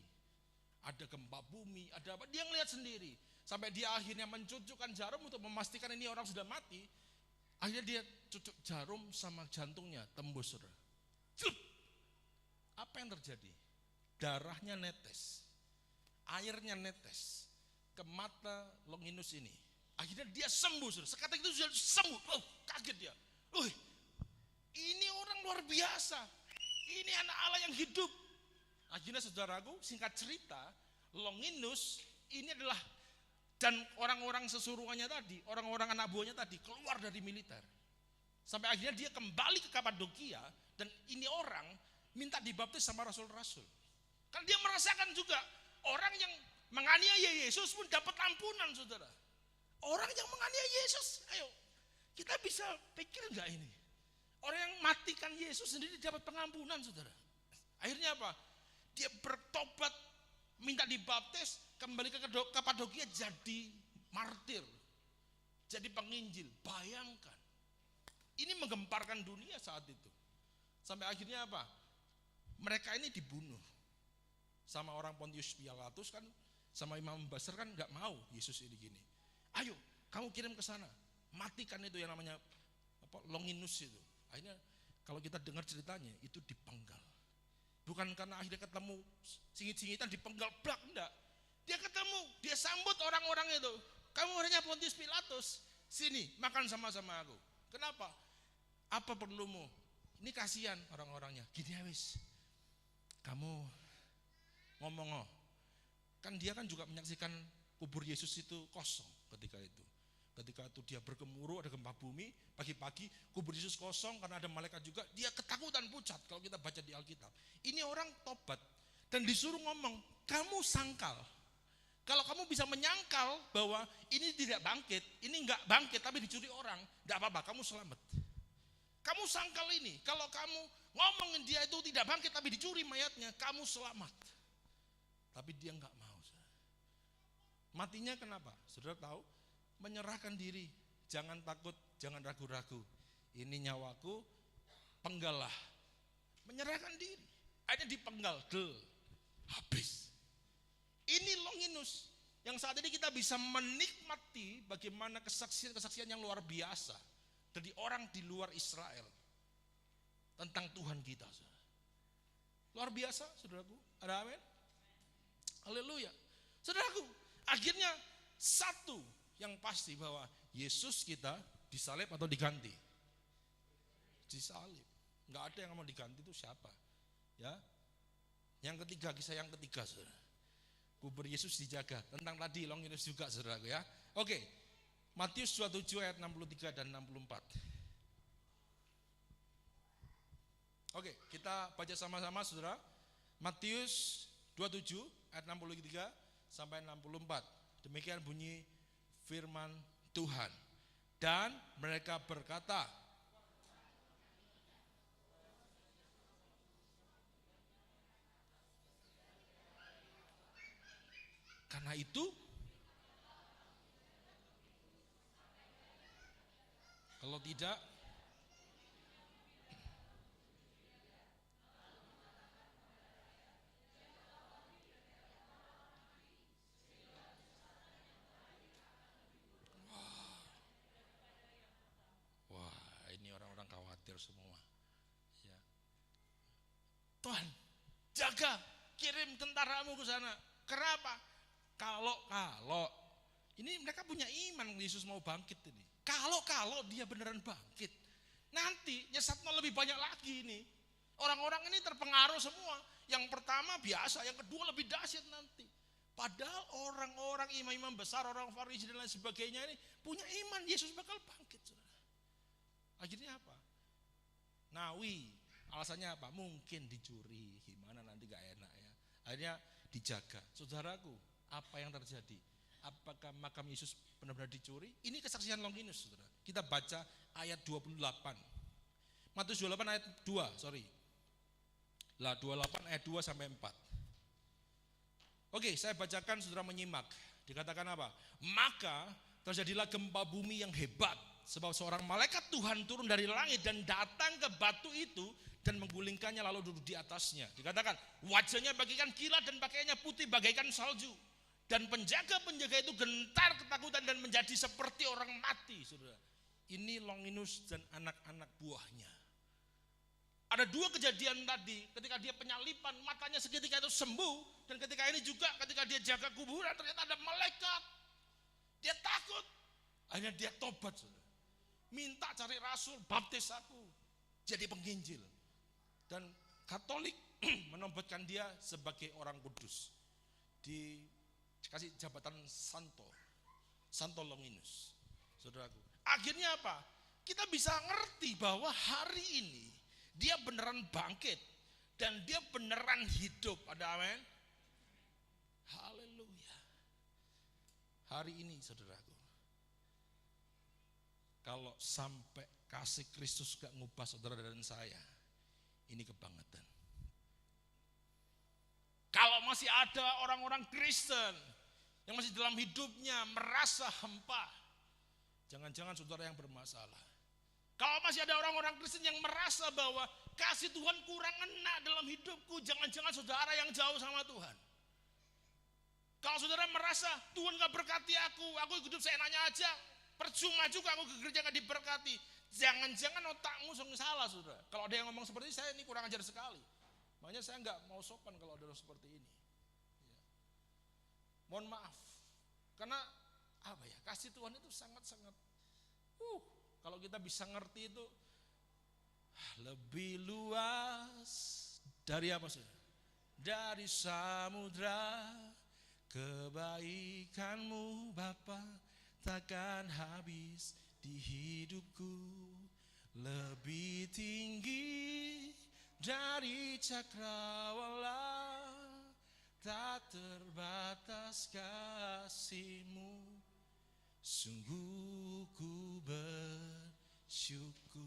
Ada gempa bumi, ada apa, dia ngelihat sendiri. Sampai dia akhirnya mencucukkan jarum untuk memastikan ini orang sudah mati. Akhirnya dia cucuk jarum sama jantungnya, tembus, saudara. Celup. Apa yang terjadi? Darahnya netes, airnya netes ke mata Longinus ini. Akhirnya dia sembuh, saudara. Seketika itu sudah sembuh. Oh, kaget dia. Ini orang luar biasa. Ini anak Allah yang hidup. Akhirnya saudaraku, singkat cerita, Longinus ini adalah, dan orang-orang sesuruhannya tadi, orang-orang anak buahnya tadi keluar dari militer. Sampai akhirnya dia kembali ke Kapadokia, dan ini orang minta dibaptis sama rasul-rasul. Kan dia merasakan juga orang yang menganiaya Yesus pun dapat ampunan, saudara. Orang yang menganiaya Yesus, ayo kita bisa pikir enggak ini? Orang yang matikan Yesus sendiri dapat pengampunan, saudara. Akhirnya apa? Dia bertobat, minta dibaptis, kembali ke Kapadokia jadi martir, jadi penginjil. Bayangkan, ini menggemparkan dunia saat itu. Sampai akhirnya apa? Mereka ini dibunuh sama orang Pontius Pilatus kan, sama Imam Besar kan nggak mau Yesus ini gini. Ayo, kamu kirim ke sana, matikan itu yang namanya Longinus itu. Akhirnya kalau kita dengar ceritanya itu dipenggal. Bukan karena akhirnya ketemu singit-singitan dipenggal, blak, enggak. Dia ketemu, dia sambut orang-orang itu. Kamu orangnya Pontius Pilatus, sini makan sama-sama aku. Kenapa? Apa perlumu? Ini kasihan orang-orangnya. Gini ya wis, kamu ngomong, kan dia kan juga menyaksikan kubur Yesus itu kosong ketika itu. Ketika itu dia bergemuruh, ada gempa bumi, pagi-pagi kubur Yesus kosong karena ada malaikat juga, dia ketakutan pucat kalau kita baca di Alkitab. Ini orang tobat dan disuruh ngomong, kamu sangkal. Kalau kamu bisa menyangkal bahwa ini tidak bangkit, ini enggak bangkit tapi dicuri orang, enggak apa-apa, kamu selamat. Kamu sangkal ini, kalau kamu ngomongin dia itu tidak bangkit tapi dicuri mayatnya, kamu selamat. Tapi dia enggak mau. Matinya kenapa? Saudara tahu? Menyerahkan diri, jangan takut, jangan ragu-ragu. Ini nyawaku, penggalah. Menyerahkan diri. Akhirnya dipenggal, habis. Ini Longinus yang saat ini kita bisa menikmati bagaimana kesaksian-kesaksian yang luar biasa dari orang di luar Israel tentang Tuhan kita. Luar biasa, saudaraku. Ada amin? Haleluya. Saudaraku, akhirnya satu yang pasti bahwa Yesus kita disalib atau diganti? Disalib. Enggak ada yang mau diganti, itu siapa? Ya. Yang ketiga, kisah yang ketiga, saudara. Kubur Yesus dijaga. Tentang tadi Longinus juga, saudaraku ya. Oke. Matius 27 ayat 63 dan 64. Oke, kita baca sama-sama, saudara. Matius 27 ayat 63 sampai 64. Demikian bunyi firman Tuhan. Dan mereka berkata, karena itu, kalau tidak, wah, ini orang-orang khawatir semua. Ya. Tuhan, jaga, kirim tentaramu ke sana. Kenapa? Kalau ini mereka punya iman Yesus mau bangkit ini. Kalau dia beneran bangkit, nanti nyesatnya lebih banyak lagi ini. Orang-orang ini terpengaruh semua. Yang pertama biasa, yang kedua lebih dahsyat nanti. Padahal orang-orang imam-imam besar, orang Farisi dan lain sebagainya ini punya iman Yesus bakal bangkit. Saudara. Akhirnya apa? Nawi, alasannya apa? Mungkin dicuri, gimana nanti gak enak ya. Akhirnya dijaga. Saudaraku, apa yang terjadi? Apakah makam Yesus benar-benar dicuri? Ini kesaksian Longinus, saudara. Kita baca ayat 28. Matius 28 ayat 2, sorry. Lah 28 ayat 2 sampai 4. Oke, saya bacakan, saudara menyimak. Dikatakan apa? Maka terjadilah gempa bumi yang hebat, sebab seorang malaikat Tuhan turun dari langit dan datang ke batu itu dan menggulingkannya lalu duduk di atasnya. Dikatakan wajahnya bagaikan kilat dan pakaiannya putih bagaikan salju. Dan penjaga-penjaga itu gentar ketakutan dan menjadi seperti orang mati, saudara. Ini Longinus dan anak-anak buahnya. Ada dua kejadian tadi, ketika dia penyalipan, matanya seketika itu sembuh. Dan ketika ini juga, ketika dia jaga kuburan, ternyata ada malaikat. Dia takut. Akhirnya dia tobat, saudara. Minta cari rasul, baptis aku. Jadi penginjil. Dan Katolik menobatkan dia sebagai orang kudus. Dikasih jabatan Santo Longinus, saudaraku. Akhirnya apa? Kita bisa ngerti bahwa hari ini dia beneran bangkit dan dia beneran hidup. Ada amin? Haleluya. Hari ini, saudaraku, kalau sampai kasih Kristus gak ngubah saudara dan saya, ini kebangetan. Kalau masih ada orang-orang Kristen yang masih dalam hidupnya merasa hampa, jangan-jangan saudara yang bermasalah. Kalau masih ada orang-orang Kristen yang merasa bahwa kasih Tuhan kurang enak dalam hidupku, jangan-jangan saudara yang jauh sama Tuhan. Kalau saudara merasa Tuhan gak berkati aku hidup seenaknya aja, percuma juga aku ke gereja gak diberkati, jangan-jangan otakmu salah, saudara. Kalau ada yang ngomong seperti ini, saya ini kurang ajar sekali. Makanya saya nggak mau sopan kalau ada seperti ini. Ya. Mohon maaf, karena apa ya, kasih Tuhan itu sangat-sangat, kalau kita bisa ngerti itu lebih luas dari apa sih? Dari samudra, kebaikanmu Bapa takkan habis di hidupku, lebih tinggi dari cakrawala, tak terbatas kasih-Mu, sungguh ku bersyukur.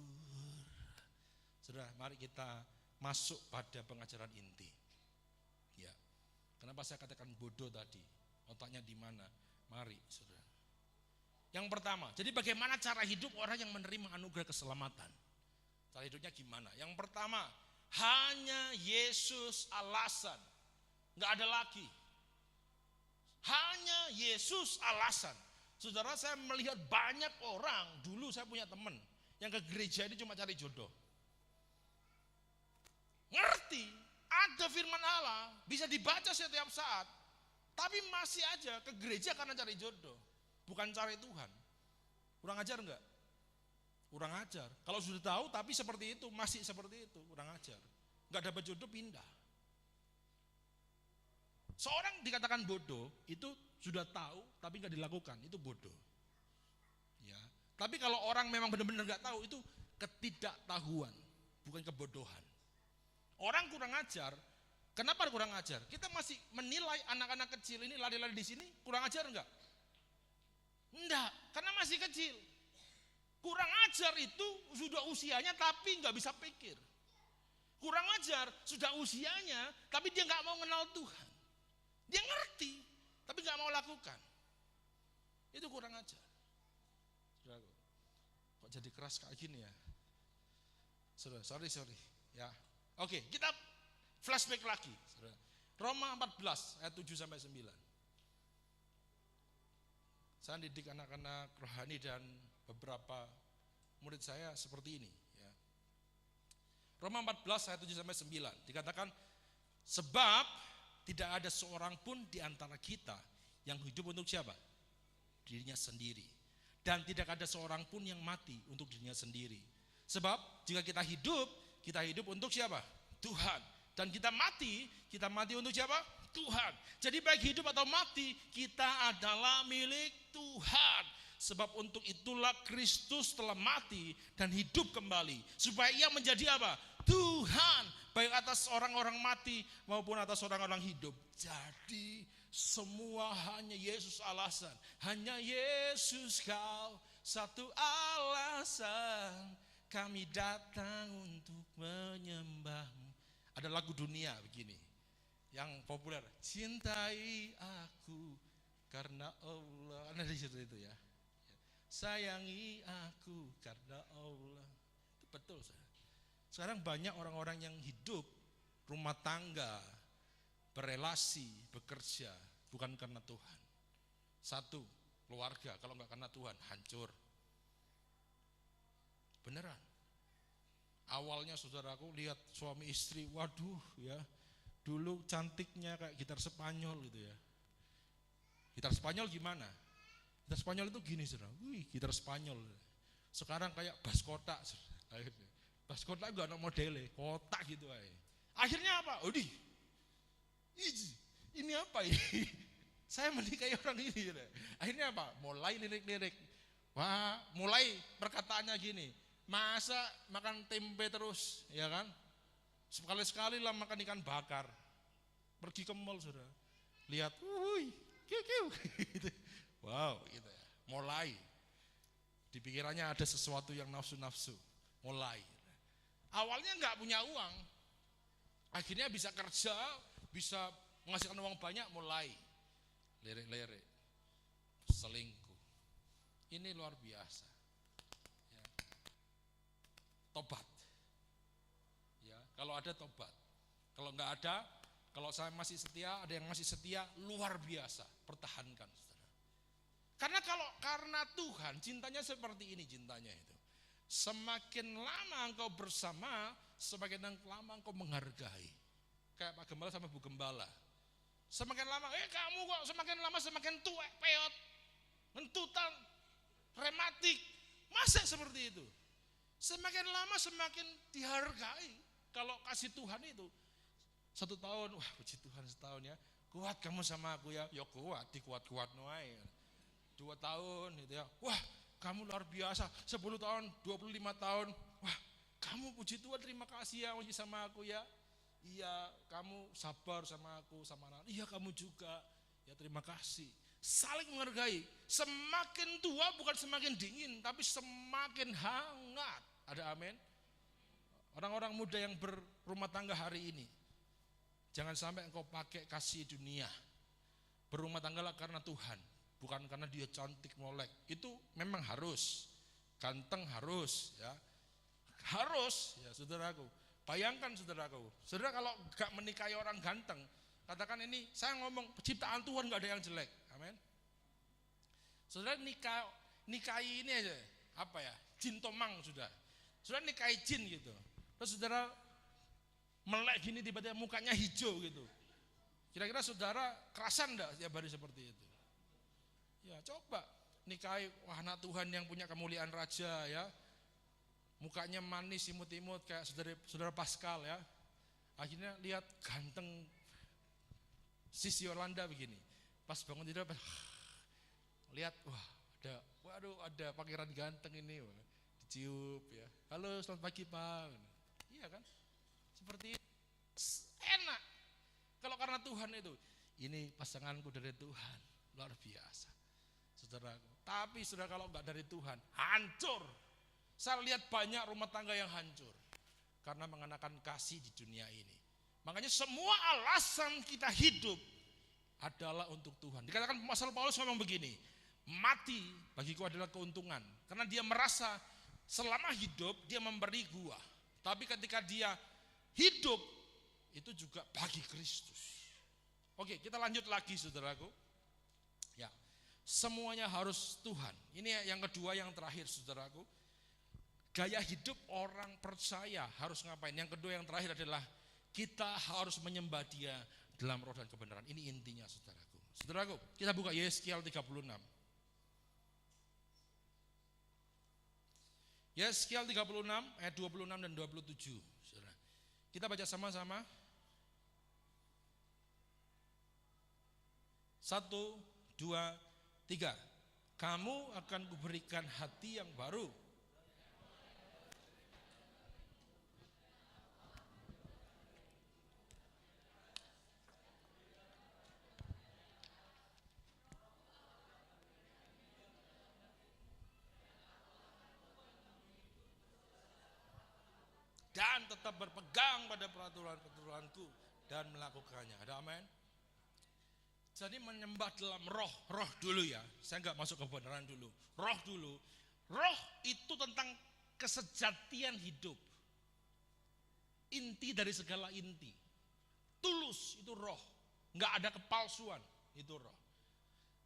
Saudara, mari kita masuk pada pengajaran inti. Ya, kenapa saya katakan bodoh tadi? Otaknya di mana? Mari, saudara. Yang pertama, jadi bagaimana cara hidup orang yang menerima anugerah keselamatan? Cara hidupnya gimana? Yang pertama, Hanya Yesus alasan. Nggak ada lagi. Hanya Yesus alasan. Saudara, saya melihat banyak orang, dulu saya punya teman yang ke gereja ini cuma cari jodoh. Ngerti, ada firman Allah, bisa dibaca setiap saat, tapi masih aja ke gereja karena cari jodoh, bukan cari Tuhan. Kurang ajar enggak? Kurang ajar. Kalau sudah tahu tapi seperti itu, masih seperti itu, kurang ajar. Enggak dapat jodoh, pindah. Seorang dikatakan bodoh itu sudah tahu tapi nggak dilakukan, itu bodoh. Ya. Tapi kalau orang memang benar-benar nggak tahu, itu ketidaktahuan, bukan kebodohan. Orang kurang ajar. Kenapa kurang ajar? Kita masih menilai anak-anak kecil ini lari-lari di sini kurang ajar enggak? Enggak, karena masih kecil. Kurang ajar itu sudah usianya tapi nggak bisa pikir. Kurang ajar sudah usianya tapi dia nggak mau kenal Tuhan. Dia ngerti, tapi nggak mau lakukan. Itu kurang ajar. Saudara, kok jadi keras kayak gini ya? Saudara, sorry. Ya, oke, kita flashback lagi. Saudara. Roma 14 ayat 7 sampai 9. Saya didik anak-anak rohani dan beberapa murid saya seperti ini. Ya. Roma 14 ayat 7 sampai 9 dikatakan, sebab tidak ada seorang pun di antara kita yang hidup untuk siapa? Dirinya sendiri. Dan tidak ada seorang pun yang mati untuk dirinya sendiri. Sebab jika kita hidup untuk siapa? Tuhan. Dan kita mati untuk siapa? Tuhan. Jadi baik hidup atau mati, kita adalah milik Tuhan. Sebab untuk itulah Kristus telah mati dan hidup kembali. Supaya ia menjadi apa? Tuhan, baik atas orang-orang mati maupun atas orang-orang hidup. Jadi semua hanya Yesus alasan. Hanya Yesus kau satu alasan. Kami datang untuk menyembahmu. Ada lagu dunia begini yang populer. Cintai aku karena Allah. Ada di situ itu ya. Sayangi aku karena Allah. Itu betul saudara. Sekarang banyak orang-orang yang hidup rumah tangga, berelasi, bekerja bukan karena Tuhan. Satu, keluarga kalau enggak karena Tuhan hancur. Beneran. Awalnya saudaraku lihat suami istri, waduh ya, dulu cantiknya kayak gitar Spanyol gitu ya. Gitar Spanyol gimana? Gitar Spanyol itu gini saudara, wih gitar Spanyol. Sekarang kayak bass kotak, akhirnya. Bass kotak gak ada modelnya, kotak gitu aja. Akhirnya apa? Odi, ini apa ini? Saya menikahi orang ini. Akhirnya apa? Mulai lirik-lirik. Wah, mulai perkataannya gini. Masa makan tempe terus, ya kan? Sekali-sekali lah makan ikan bakar. Pergi ke mall saudara. Lihat, kiu. Wow, gitu ya. Mulai. Di pikirannya ada sesuatu yang nafsu-nafsu. Mulai. Awalnya nggak punya uang, akhirnya bisa kerja, bisa menghasilkan uang banyak, mulai lirik-lirik, selingkuh. Ini luar biasa. Ya. Tobat. Ya, kalau ada tobat. Kalau nggak ada, kalau saya masih setia, ada yang masih setia, luar biasa. Pertahankan, saudara. Karena Tuhan, cintanya seperti ini cintanya itu. Semakin lama engkau bersama, semakin lama engkau menghargai. Kayak Pak Gembala sama Bu Gembala. Semakin lama, kamu kok semakin lama semakin tua, peot, mentutan, rematik. Masa seperti itu? Semakin lama semakin dihargai. Kalau kasih Tuhan itu 1 tahun, wah puji Tuhan 1 tahun ya. Kuat kamu sama aku ya, ya kuat, dikuat-kuat noai. 2 tahun gitu ya, wah kamu luar biasa, 10 tahun, 25 tahun, wah kamu puji Tuhan terima kasih ya masih sama aku ya. Iya kamu sabar sama aku, sama anak, iya kamu juga, ya terima kasih. Saling menghargai, semakin tua bukan semakin dingin, tapi semakin hangat. Ada amin? Orang-orang muda yang berumah tangga hari ini, jangan sampai engkau pakai kasih dunia. Berumah tanggalah karena Tuhan. Bukan karena dia cantik molek, itu memang harus, ganteng harus, ya harus, ya saudaraku. Bayangkan saudaraku, saudara kalau gak menikahi orang ganteng, katakan ini, saya ngomong penciptaan Tuhan gak ada yang jelek, amin. Saudara nikahi ini aja, apa ya, jin tomang sudah. Saudara nikahi jin gitu, terus saudara melek gini tiba-tiba mukanya hijau gitu. Kira-kira saudara kerasan enggak setiap hari seperti itu? Ya coba nikahi anak Tuhan yang punya kemuliaan raja ya. Mukanya manis, imut-imut kayak saudara Pascal ya. Akhirnya lihat ganteng Sisi Yolanda begini. Pas bangun tidur, lihat ada pangeran ganteng ini, dicium ya. Halo, selamat pagi Pak. Iya kan? Seperti itu. Enak. Kalau karena Tuhan itu, ini pasanganku dari Tuhan, luar biasa. Saudaraku. Tapi saudara kalau enggak dari Tuhan, hancur. Saya lihat banyak rumah tangga yang hancur karena mengenakan kasih di dunia ini. Makanya semua alasan kita hidup adalah untuk Tuhan. Dikatakan Rasul Paulus ngomong begini, mati bagiku adalah keuntungan. Karena dia merasa selama hidup dia memberi gua. Tapi ketika dia hidup itu juga bagi Kristus. Oke, kita lanjut lagi saudaraku. Ya, semuanya harus Tuhan. Ini yang kedua, yang terakhir saudaraku. Gaya hidup orang percaya harus ngapain? Yang kedua, yang terakhir adalah kita harus menyembah Dia dalam roh dan kebenaran. Ini intinya saudaraku. Saudaraku, kita buka Yeskiel 36. Yeskiel 36 ayat 26 dan 27. Saudara. Kita baca sama-sama. 1, 2, 3. Kamu akan kuberikan hati yang baru. Dan tetap berpegang pada peraturan-peraturanku dan melakukannya. Ada amin? Jadi menyembah dalam roh dulu ya. Saya enggak masuk ke kebenaran dulu. Roh dulu. Roh itu tentang kesejatian hidup. Inti dari segala inti. Tulus itu roh. Enggak ada kepalsuan, itu roh.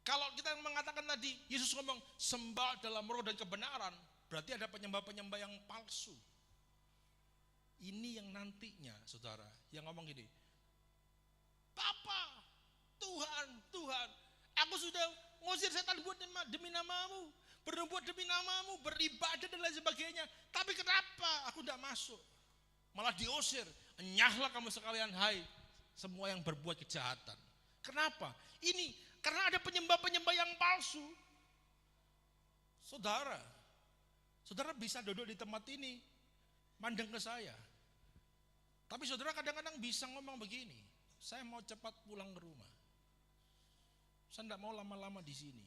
Kalau kita mengatakan tadi Yesus ngomong sembah dalam roh dan kebenaran, berarti ada penyembah-penyembah yang palsu. Ini yang nantinya saudara, yang ngomong gini, Papa, Tuhan, aku sudah ngusir setan buat demi namamu, bernubuat demi namamu, beribadah dan lain sebagainya. Tapi kenapa aku tidak masuk? Malah diusir. Enyahlah kamu sekalian, hai semua yang berbuat kejahatan. Kenapa? Ini karena ada penyembah-penyembah yang palsu. Saudara bisa duduk di tempat ini, mandang ke saya. Tapi saudara kadang-kadang bisa ngomong begini, saya mau cepat pulang ke rumah. Saya tidak mau lama-lama di sini.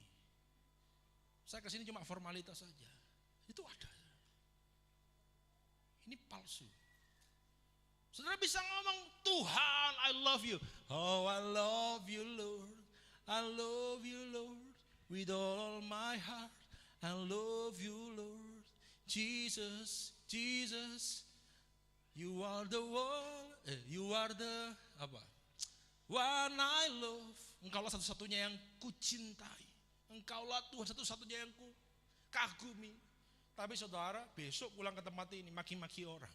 Saya kesini cuma formalitas saja. Itu ada. Ini palsu. Saudara bisa ngomong, Tuhan, I love you. Oh, I love you, Lord. I love you, Lord. With all my heart. I love you, Lord. Jesus. You are the one, you are the one I love. Engkaulah satu-satunya yang kucintai. Engkaulah Tuhan satu-satunya yang ku kagumi. Tapi saudara, besok pulang ke tempat ini maki-maki orang.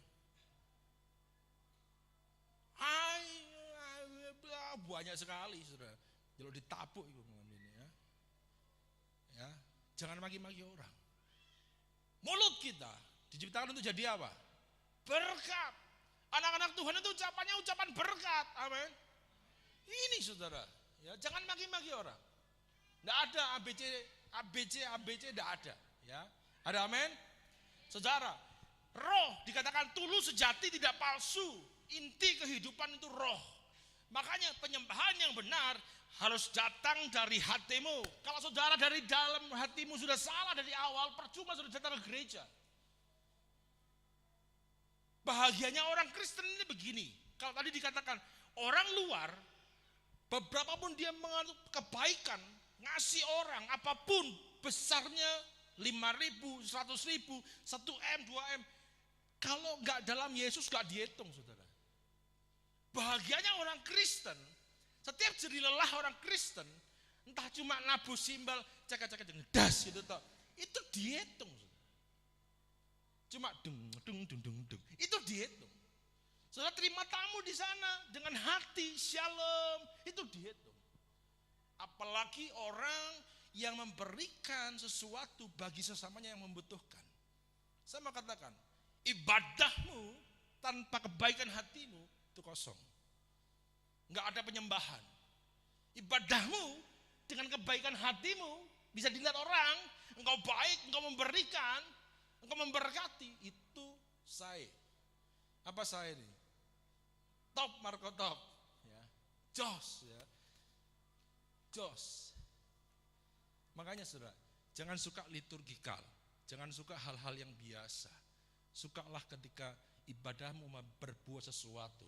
Banyak sekali saudara. Kalau ditapuk itu ini ya. Jangan maki-maki orang. Mulut kita diciptakan untuk jadi apa? Berkat. Anak-anak Tuhan itu ucapannya ucapan berkat. Amin. Ini saudara, ya, jangan maki-maki orang. Tidak ada ABC tidak ada, ya. Ada amin? Saudara, roh dikatakan tulus, sejati, tidak palsu. Inti kehidupan itu roh. Makanya penyembahan yang benar harus datang dari hatimu. Kalau saudara dari dalam hatimu sudah salah dari awal, percuma sudah datang ke gereja. Bahagianya orang Kristen ini begini. Kalau tadi dikatakan orang luar, beberapa pun dia menganut kebaikan, ngasih orang apapun besarnya 5.000, 100.000, 1M, 2M, Kalau nggak dalam Yesus nggak dihitung, saudara. Bahagianya orang Kristen, setiap jadi lelah orang Kristen, entah cuma nabuh simbal, cek-cek das gitu toh, itu dihitung. Cuma dung, itu dihitung. Saudara terima tamu di sana dengan hati shalom, itu dihitung. Apalagi orang yang memberikan sesuatu bagi sesamanya yang membutuhkan. Saya mau katakan, ibadahmu tanpa kebaikan hatimu itu kosong. Enggak ada penyembahan. Ibadahmu dengan kebaikan hatimu bisa dilihat orang, engkau baik, engkau memberikan, engkau memberkati, itu saya. Apa saya ini? Top Marco top, ya. Jos, ya. Jos. Makanya saudara, jangan suka liturgikal, jangan suka hal-hal yang biasa. Sukalah ketika ibadahmu berbuat sesuatu.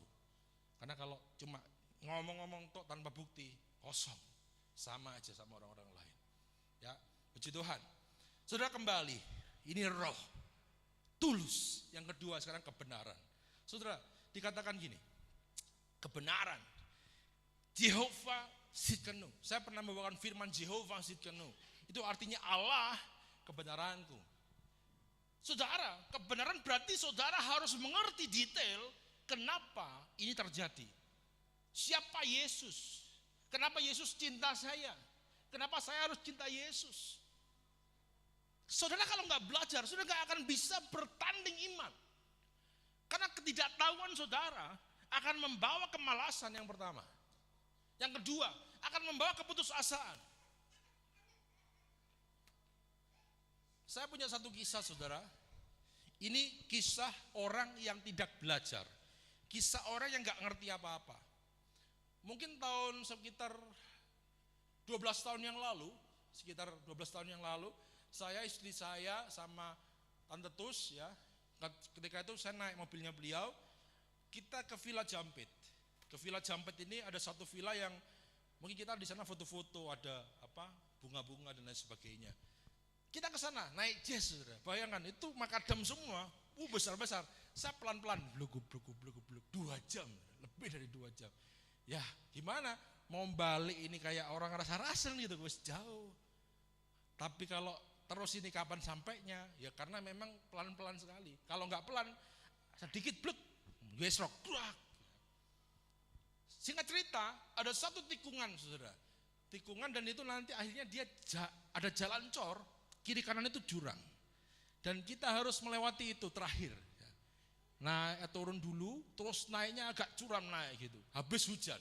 Karena kalau cuma ngomong-ngomong tok tanpa bukti, kosong. Sama aja sama orang-orang lain. Ya, puji Tuhan. Saudara kembali, ini roh. Tulus. Yang kedua sekarang kebenaran. Saudara, dikatakan gini. Kebenaran. Jehovah Sidkenu. Saya pernah membawakan firman Jehovah Sidkenu. Itu artinya Allah kebenaranku. Saudara, kebenaran berarti saudara harus mengerti detail kenapa ini terjadi. Siapa Yesus? Kenapa Yesus cinta saya? Kenapa saya harus cinta Yesus? Saudara kalau nggak belajar, saudara nggak akan bisa bertanding iman. Karena ketidaktahuan saudara akan membawa kemalasan yang pertama. Yang kedua, akan membawa keputusasaan. Saya punya satu kisah saudara. Ini kisah orang yang tidak belajar. Kisah orang yang gak ngerti apa-apa. Mungkin tahun sekitar 12 tahun yang lalu, saya, istri saya sama Tante Tus ya, ketika itu saya naik mobilnya beliau, kita ke Villa Jampit. Ke Villa Jampit ini ada satu villa yang mungkin kita di sana foto-foto, ada apa bunga-bunga dan lain sebagainya. Kita ke sana naik jazz, saudara. Bayangkan itu makadam semua, besar-besar. Saya pelan-pelan, bluk, 2 jam, lebih dari 2 jam. Ya, gimana? Mau balik ini kayak orang rasa-rasan gitu, wis jauh. Tapi kalau terus ini kapan sampainya? Ya karena memang pelan-pelan sekali. Kalau nggak pelan, sedikit bluk, gesrok, duak. Singkat cerita, ada satu tikungan, saudara. Tikungan dan itu nanti akhirnya dia ada jalan cor. Kiri kanan itu jurang. Dan kita harus melewati itu terakhir. Nah, turun dulu, terus naiknya agak curam naik gitu. Habis hujan.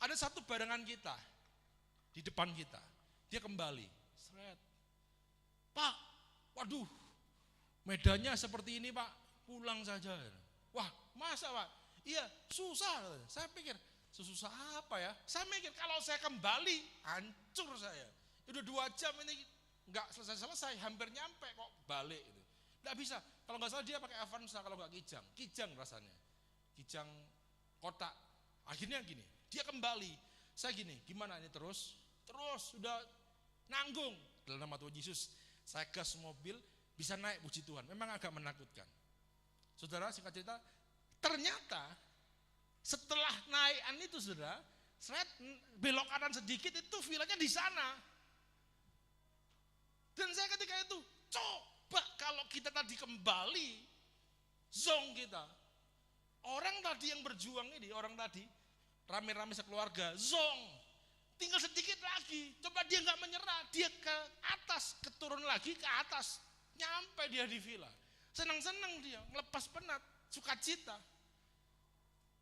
Ada satu barengan kita di depan kita. Dia kembali. Seret. Pak, waduh, medannya seperti ini Pak, pulang saja. Wah, masa Pak? Iya, susah. Saya pikir, susah apa ya? Saya mikir kalau saya kembali, hancur saya. Udah 2 jam ini nggak selesai, hampir nyampe kok balik itu. Nggak bisa. Kalau nggak salah dia pakai Avanza, kalau nggak Kijang rasanya, Kijang kotak. Akhirnya gini, dia kembali. Saya gini, gimana ini terus sudah nanggung dalam nama Tuhan Yesus. Saya gas mobil, bisa naik, puji Tuhan. Memang agak menakutkan. Saudara, singkat cerita, ternyata setelah naikan itu saudara, saya belok kanan sedikit itu villanya di sana. Dan saya ketika itu, coba kalau kita tadi kembali, zong kita. Orang tadi yang berjuang ini, orang tadi, rame-rame sekeluarga, zong. Tinggal sedikit lagi, coba dia nggak menyerah, dia ke atas, keturun lagi ke atas. Nyampe dia di villa. Senang-senang dia, melepas penat, sukacita.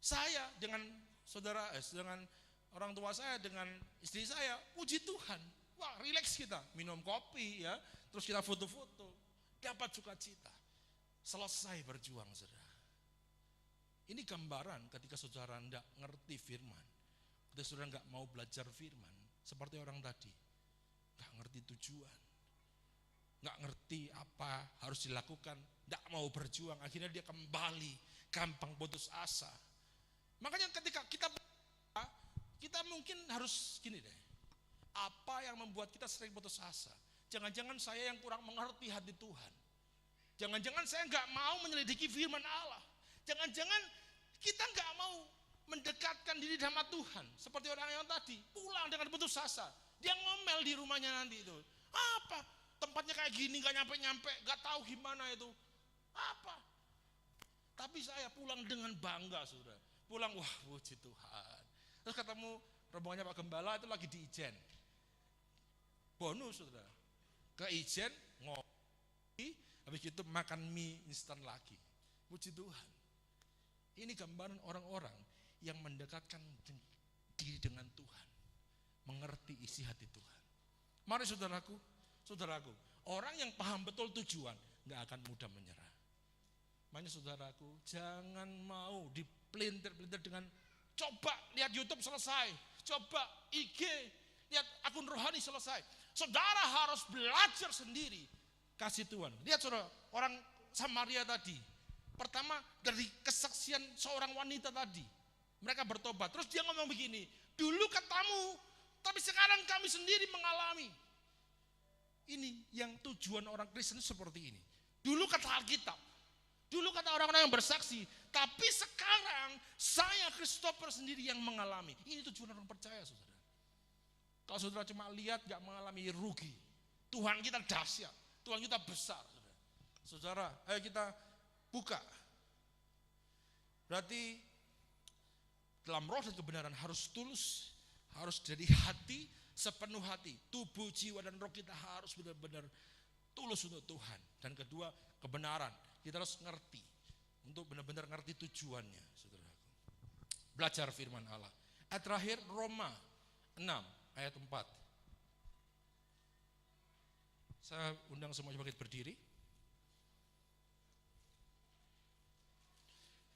Saya dengan dengan orang tua saya, dengan istri saya, puji Tuhan. Wah, rileks kita, minum kopi ya, terus kita foto-foto, dapat sukacita. Selesai berjuang, saudara. Ini gambaran ketika saudara tidak ngerti firman, ketika saudara nggak mau belajar firman, seperti orang tadi, nggak ngerti tujuan, nggak ngerti apa harus dilakukan, nggak mau berjuang, akhirnya dia kembali, gampang putus asa. Makanya ketika kita mungkin harus gini deh. Apa yang membuat kita sering putus asa? Jangan-jangan saya yang kurang mengerti hati Tuhan. Jangan-jangan saya nggak mau menyelidiki firman Allah. Jangan-jangan kita nggak mau mendekatkan diri sama Tuhan. Seperti orang yang tadi, pulang dengan putus asa. Dia ngomel di rumahnya nanti itu. Apa? Tempatnya kayak gini, nggak nyampe-nyampe, nggak tahu gimana itu. Apa? Tapi saya pulang dengan bangga, saudara. Pulang, wah puji Tuhan. Terus ketemu rombongannya Pak Gembala itu lagi di Ijen. Bonus, saudara. Ke Ijen, ngopi, habis itu makan mie instan lagi. Puji Tuhan. Ini gambaran orang-orang yang mendekatkan diri dengan Tuhan. Mengerti isi hati Tuhan. Mari saudaraku, orang yang paham betul tujuan gak akan mudah menyerah. Makanya saudaraku, jangan mau dipelintir-pelintir dengan coba lihat YouTube selesai, coba IG, lihat akun rohani selesai. Saudara harus belajar sendiri kasih Tuhan. Lihat saudara, orang Samaria tadi. Pertama dari kesaksian seorang wanita tadi. Mereka bertobat. Terus dia ngomong begini, dulu katamu, tapi sekarang kami sendiri mengalami. Ini yang tujuan orang Kristen seperti ini. Dulu kata Alkitab, dulu kata orang-orang yang bersaksi, tapi sekarang saya Christopher sendiri yang mengalami. Ini tujuan orang percaya, saudara. Kalau saudara cuma lihat gak mengalami, rugi. Tuhan kita dahsyat, Tuhan kita besar, saudara. Saudara, ayo kita buka. Berarti dalam roh dan kebenaran harus tulus, harus dari hati, sepenuh hati. Tubuh, jiwa, dan roh kita harus benar-benar tulus untuk Tuhan. Dan kedua, kebenaran. Kita harus ngerti, untuk benar-benar ngerti tujuannya, saudaraku. Belajar firman Allah. Ayat terakhir, Roma 6, ayat 4. Saya undang semua bangkit berdiri.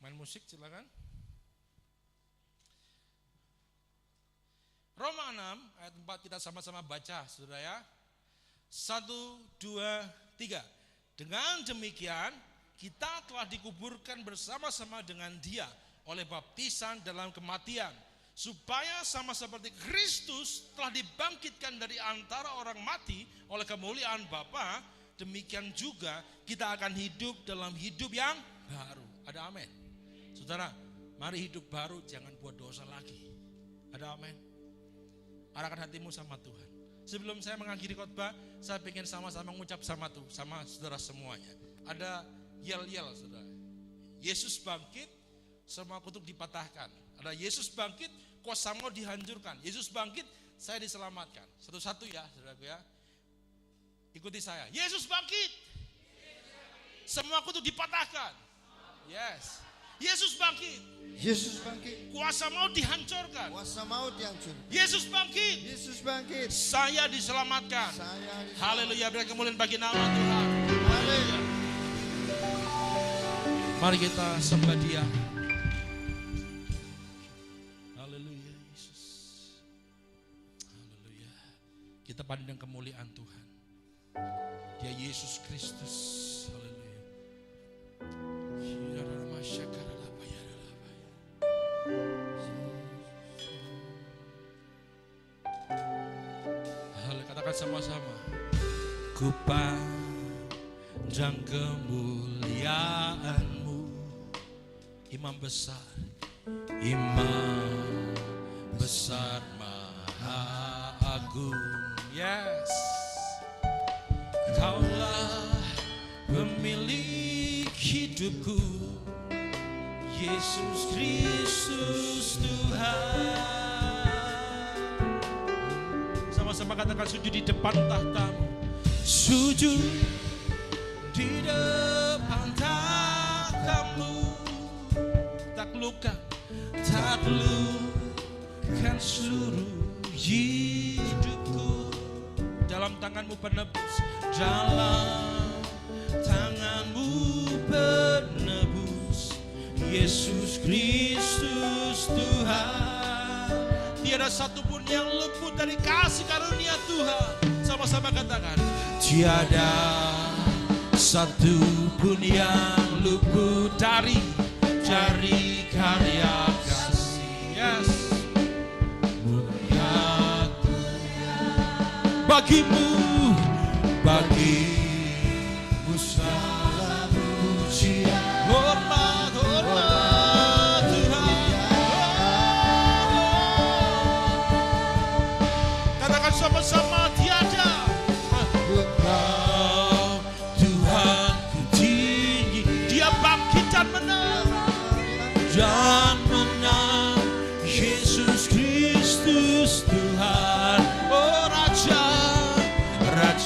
Main musik silakan. Roma 6 ayat 4 kita sama-sama baca, saudara ya. 1, 2, 3. Dengan demikian kita telah dikuburkan bersama-sama dengan Dia oleh baptisan dalam kematian, supaya sama seperti Kristus telah dibangkitkan dari antara orang mati oleh kemuliaan Bapa, demikian juga kita akan hidup dalam hidup yang baru. Ada amin. Saudara, mari hidup baru, jangan buat dosa lagi. Ada amin. Arahkan hatimu sama Tuhan. Sebelum saya mengakhiri khotbah, saya ingin sama-sama mengucap sama saudara semuanya. Ada yel-yel, saudara. Yesus bangkit, semua kutuk dipatahkan. Ada Yesus bangkit, kuasa maut dihancurkan. Yesus bangkit, saya diselamatkan. Satu-satu ya, saudaraku ya. Ikuti saya. Yesus bangkit. Semua kutuk dipatahkan. Yes. Yesus bangkit. Yesus bangkit. Kuasa maut dihancurkan. Kuasa maut dihancurkan. Yesus bangkit. Yesus bangkit. Saya diselamatkan. Saya diselamatkan. Haleluya, berikan kemuliaan bagi nama Tuhan. Haleluya. Mari kita sembah Dia. Haleluya, Yesus. Haleluya. Kita pandang kemuliaan Tuhan. Dia Yesus Kristus. Haleluya. Katakan sama-sama. Ku pandang kemuliaan-Mu, Imam besar Maha Agung. Yes. Kaulah pemilik hidupku, Yesus Kristus Tuhan. Sama-sama katakan, sujud di depan tahta-Mu. Sujud di depan tahta-Mu. Taklukkan seluruh hidupku. Dalam tangan-Mu penebus, dalam tangan-Mu penebus, Yesus Kristus Tuhan. Tiada satupun yang luput dari kasih karunia Tuhan. Sama-sama katakan, tiada satupun yang luput dari karya kasih. Yes. Mulia bagimu salah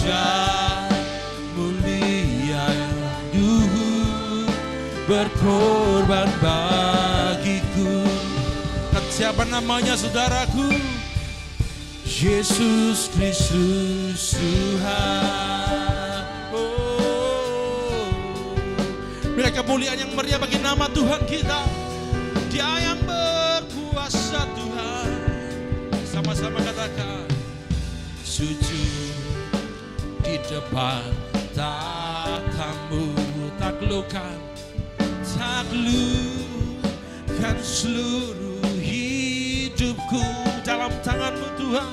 Raja mulia hidup berkorban bagiku. Siapa namanya saudaraku? Yesus Kristus Tuhan. Oh, beri kemuliaan yang meriah bagi nama Tuhan kita. Dia yang berkuasa Tuhan. Sama-sama katakan, sujud di depan tatamu, taklukkan seluruh hidupku dalam tangan-Mu Tuhan,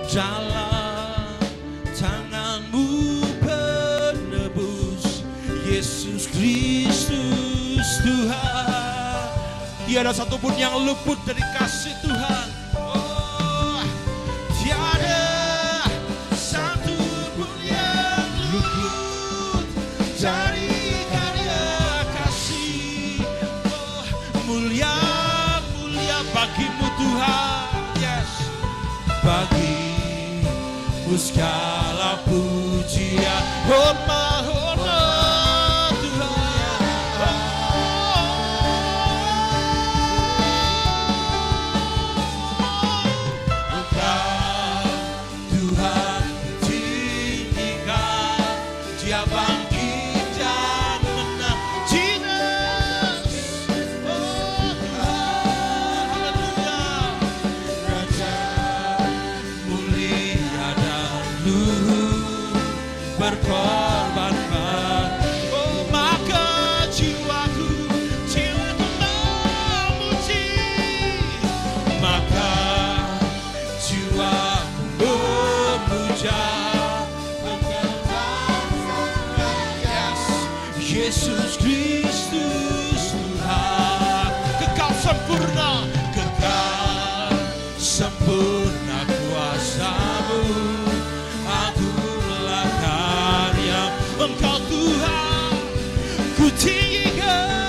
dalam tangan-Mu penebus Yesus Kristus Tuhan. Tiada satupun yang luput dari kasih Tuhan. Oh, tiada satupun yang luput dari karya kasih. Oh, mulia bagimu Tuhan, yes. Bagimu segala pujian, hormat Tuhan. Engkau Tuhan tinggikan, Dia bangkit dan menang. Berkorban, oh maka jiwaku memuji, maka jiwaku memuja, yes, Yesus Kristus Tuhan. Kekal sempurna kuasa-Mu. Engkau Tuhan ku tinggikan,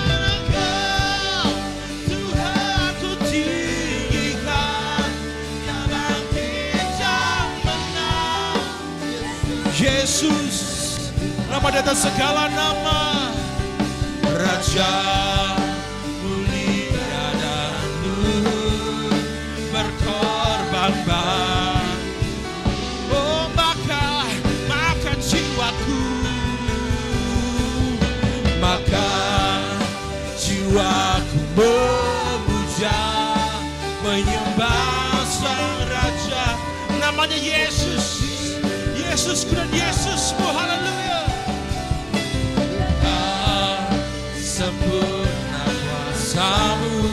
Engkau Tuhan ku tinggikan, Dia bangkit dan menang. Yesus, nama di atas segala nama, Raja mulia dan luhur berkorban bagiku. Maka jiwaku memuja, menyembah Sang Raja. Namanya Yesus, Yesusku dan Yesusmu, haleluya. Sempurna kuasa-Mu,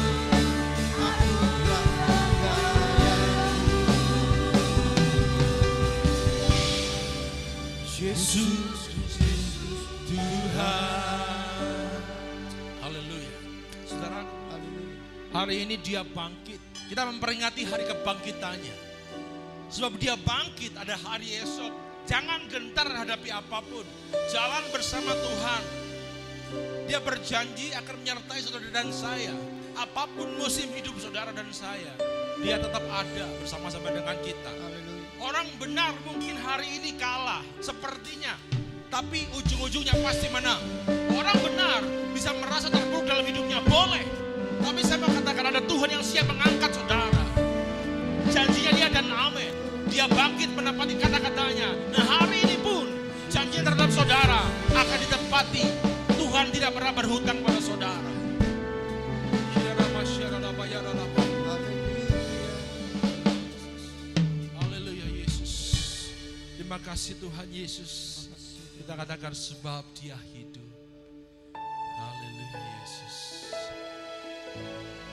Yesus Tuhan. Haleluya. Saudara, hari ini Dia bangkit. Kita memperingati hari kebangkitannya. Sebab Dia bangkit, ada hari esok. Jangan gentar hadapi apapun. Jalan bersama Tuhan. Dia berjanji akan menyertai saudara dan saya. Apapun musim hidup saudara dan saya, Dia tetap ada bersama-sama dengan kita. Orang benar mungkin hari ini kalah sepertinya, tapi ujung-ujungnya pasti menang. Orang benar bisa merasa terpuruk dalam hidupnya, boleh. Tapi saya mau katakan ada Tuhan yang siap mengangkat saudara. Janjinya Dia dan amin. Dia bangkit menepati kata-katanya. Nah hari ini pun janji terhadap saudara akan ditepati. Tuhan tidak pernah berhutang pada saudara. Haleluya Yesus. Terima kasih Tuhan Yesus. Kita katakan sebab Dia hidup. Haleluya Yesus.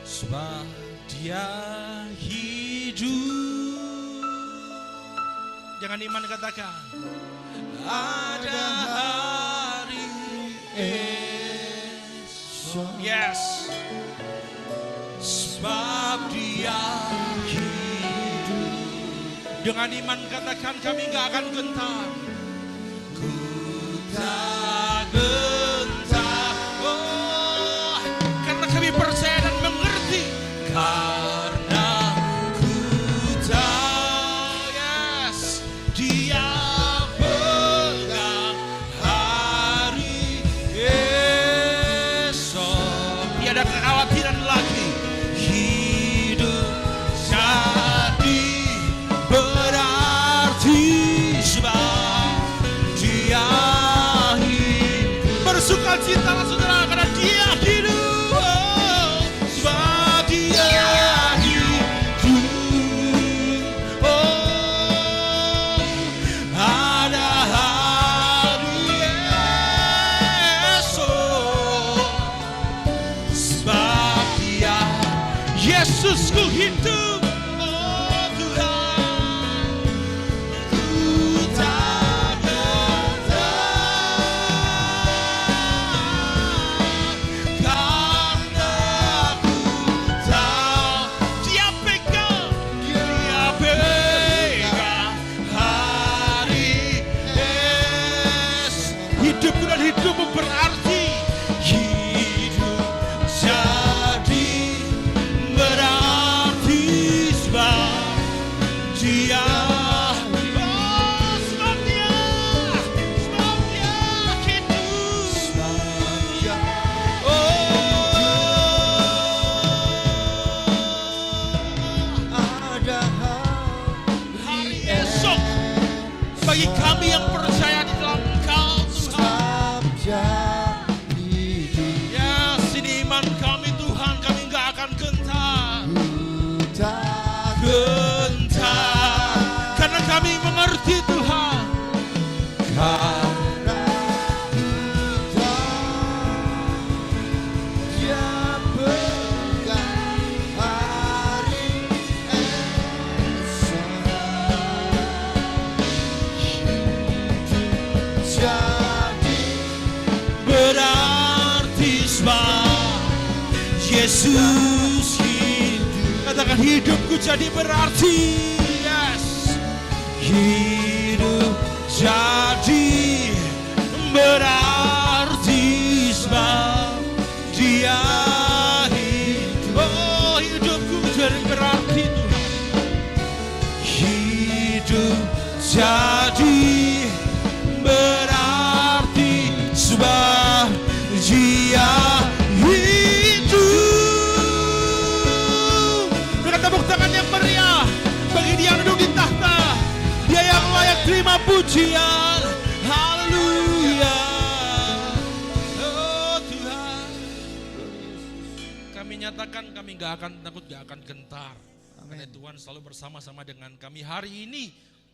Sebab Dia hidup. Jangan iman katakan. Ada hari esok. Yes. Sebab Dia hidup. Dengan iman katakan kami gak akan gentar. Ku tak gentar. Oh, karena kami percaya dan mengerti. Karena ku tahu, yes. bagi kami yang percaya di dalam Engkau Tuhan. Ya, sini iman kami Tuhan, kami nggak akan gentar. Karena kami mengerti Tuhan. Karena Dia pegang hari esok, jadi Berarti sebab Yesus hidup. Katakan hidupku jadi berarti. Yes. Hidup jadi berarti sebab Dia hidup. Oh, hidupku jadi berarti Tuhan. Hidup jadi berarti sebab Dia hidup. Berikan tepuk tangan yang meriah bagi Dia yang duduk di tahta. Dia yang layak terima pujian. Haleluya. Oh Tuhan, kami nyatakan kami gak akan takut, gak akan gentar. Karena Tuhan selalu bersama-sama dengan kami hari ini.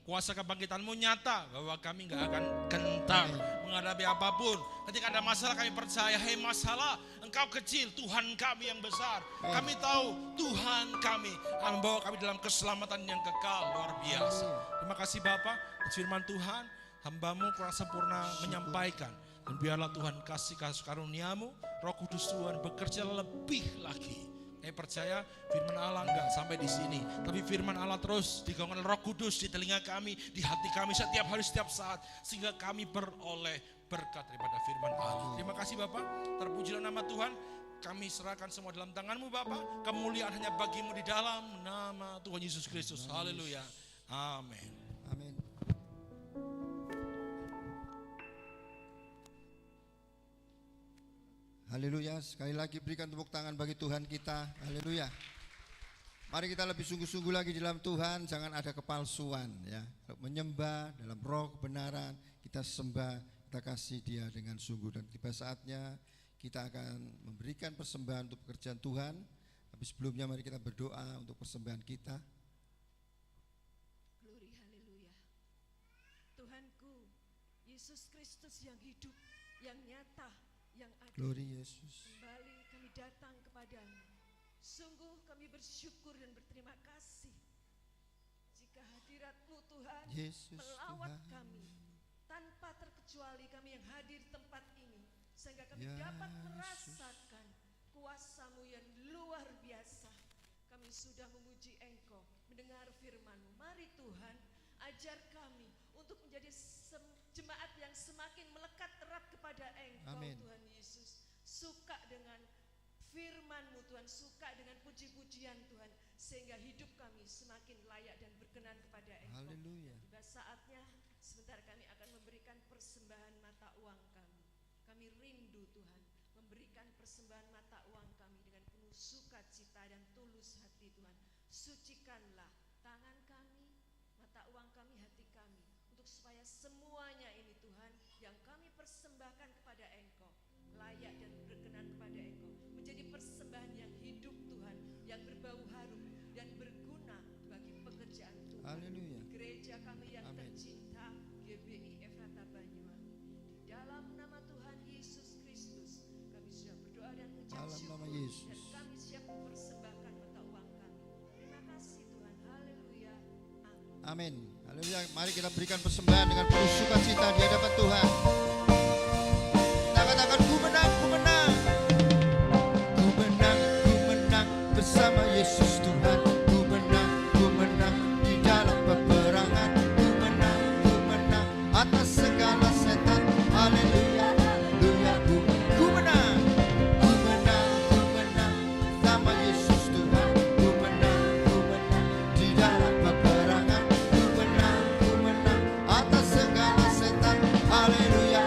Kuasa kebangkitan-Mu nyata bahwa kami gak akan gentar menghadapi apapun. Ketika ada masalah kami percaya, hei masalah, Engkau kecil, Tuhan kami yang besar. Kami tahu Tuhan kami akan membawa kami dalam keselamatan yang kekal, luar biasa. Terima kasih Bapa, firman Tuhan, hamba-Mu kurang sempurna menyampaikan. Dan biarlah Tuhan kasih karunia-Mu, Roh Kudus Tuhan bekerja lebih lagi. Kami percaya firman Allah enggak sampai di sini, tapi firman Allah terus digaungkan Roh Kudus di telinga kami, di hati kami setiap hari, setiap saat, sehingga kami beroleh berkat daripada firman Allah. Terima kasih Bapak, terpujilah nama Tuhan. Kami serahkan semua dalam tangan-Mu Bapak. Kemuliaan hanya bagi-Mu di dalam nama Tuhan Yesus Kristus. Haleluya. Amin. Amin. Haleluya, sekali lagi berikan tepuk tangan bagi Tuhan kita. Haleluya. Mari kita lebih sungguh-sungguh lagi di dalam Tuhan, jangan ada kepalsuan ya. Menyembah dalam roh kebenaran, kita sembah, kita kasih Dia dengan sungguh. Dan tiba saatnya kita akan memberikan persembahan untuk pekerjaan Tuhan. Tapi sebelumnya mari kita berdoa untuk persembahan kita. Glory, haleluya. Tuhanku, Yesus Kristus yang hidup, yang nyata, yang ada. Glory Yesus. Kembali kami datang kepadamu. Sungguh kami bersyukur dan berterima kasih jika hadirat-Mu Tuhan Yesus melawat Tuhan. kami. Tanpa terkecuali kami yang hadir di tempat ini, sehingga kami Ya, dapat Yesus. merasakan kuasa-Mu yang luar biasa. Kami sudah memuji Engkau, mendengar firman-Mu. Mari Tuhan, ajar kami untuk menjadi jemaat yang semakin melekat erat kepada Engkau. Amin. Tuhan Yesus, suka dengan firman-Mu Tuhan, suka dengan puji-pujian Tuhan, sehingga hidup kami semakin layak dan berkenan kepada Engkau. Haleluya. Tiba saatnya sebentar kami akan memberikan persembahan mata uang kami. Kami rindu Tuhan memberikan persembahan mata uang kami dengan penuh sukacita dan tulus hati Tuhan. Sucikanlah tangan kami, mata uang kami, hati kami, untuk supaya semuanya ini Tuhan yang kami persembahkan kepada Engkau layak dan berkenan kepada Engkau, menjadi persembahan yang hidup Tuhan, yang berbau harum dan berguna bagi pekerjaan Tuhan. Haleluya. Gereja kami yang Amin. tercinta, GBI Efrata Banyuwangi. Di dalam nama Tuhan Yesus Kristus, kami sudah berdoa dan mengucap Dalam syukur, nama Yesus. dan kami siap mempersembahkan mata uang kami. Terima kasih Tuhan. Haleluya. Amin. Amin. Haleluya. Mari kita berikan persembahan dengan penuh sukacita di hadapan Tuhan. Kita katakan ku menang, ku menang. Ku menang bersama Yesus Tuhan. Ku menang di dalam peperangan. Ku menang atas segala setan. Haleluya, haleluya. Ku menang sama Yesus Tuhan. Ku menang di dalam peperangan. Ku menang atas segala setan. Haleluya,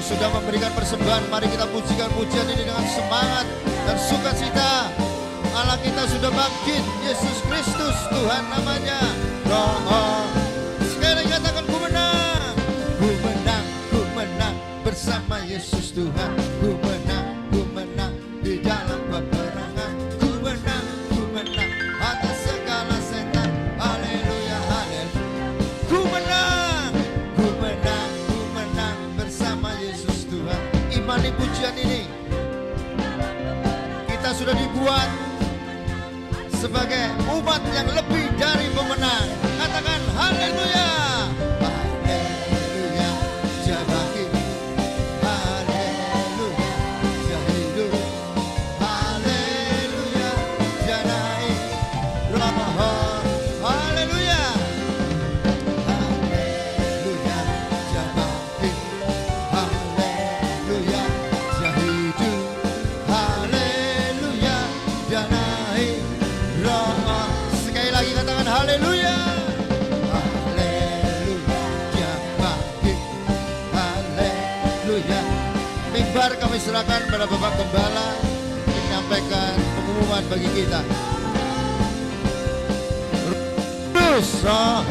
sudah memberikan persembahan. Mari kita pujikan pujian ini dengan semangat dan sukacita. Allah kita sudah bangkit, Yesus Kristus Tuhan namanya. Roh, sekali lagi katakan ku menang, ku menang, ku menang bersama Yesus Tuhan. Ku menang di dalam peperangan. Ku menang atas segala setan. Haleluya, haleluya. Ku menang bersama Yesus Tuhan. Imani pujian ini. Kita sudah dibuat sebagai umat yang lebih dari pemenang. Katakan haleluya. Haleluya, Dia bangkit. Haleluya, Dia hidup. Haleluya, Dia naik. Roh, haleluya. Haleluya, Dia bangkit. Haleluya, Dia hidup. Haleluya, Dia naik. Roh, sekali lagi katakan haleluya. Haleluya, Dia bangkit. Haleluya. Mimbar kami serahkan pada Bapak Gembala menyampaikan pengumuman bagi kita. Kudus, Roh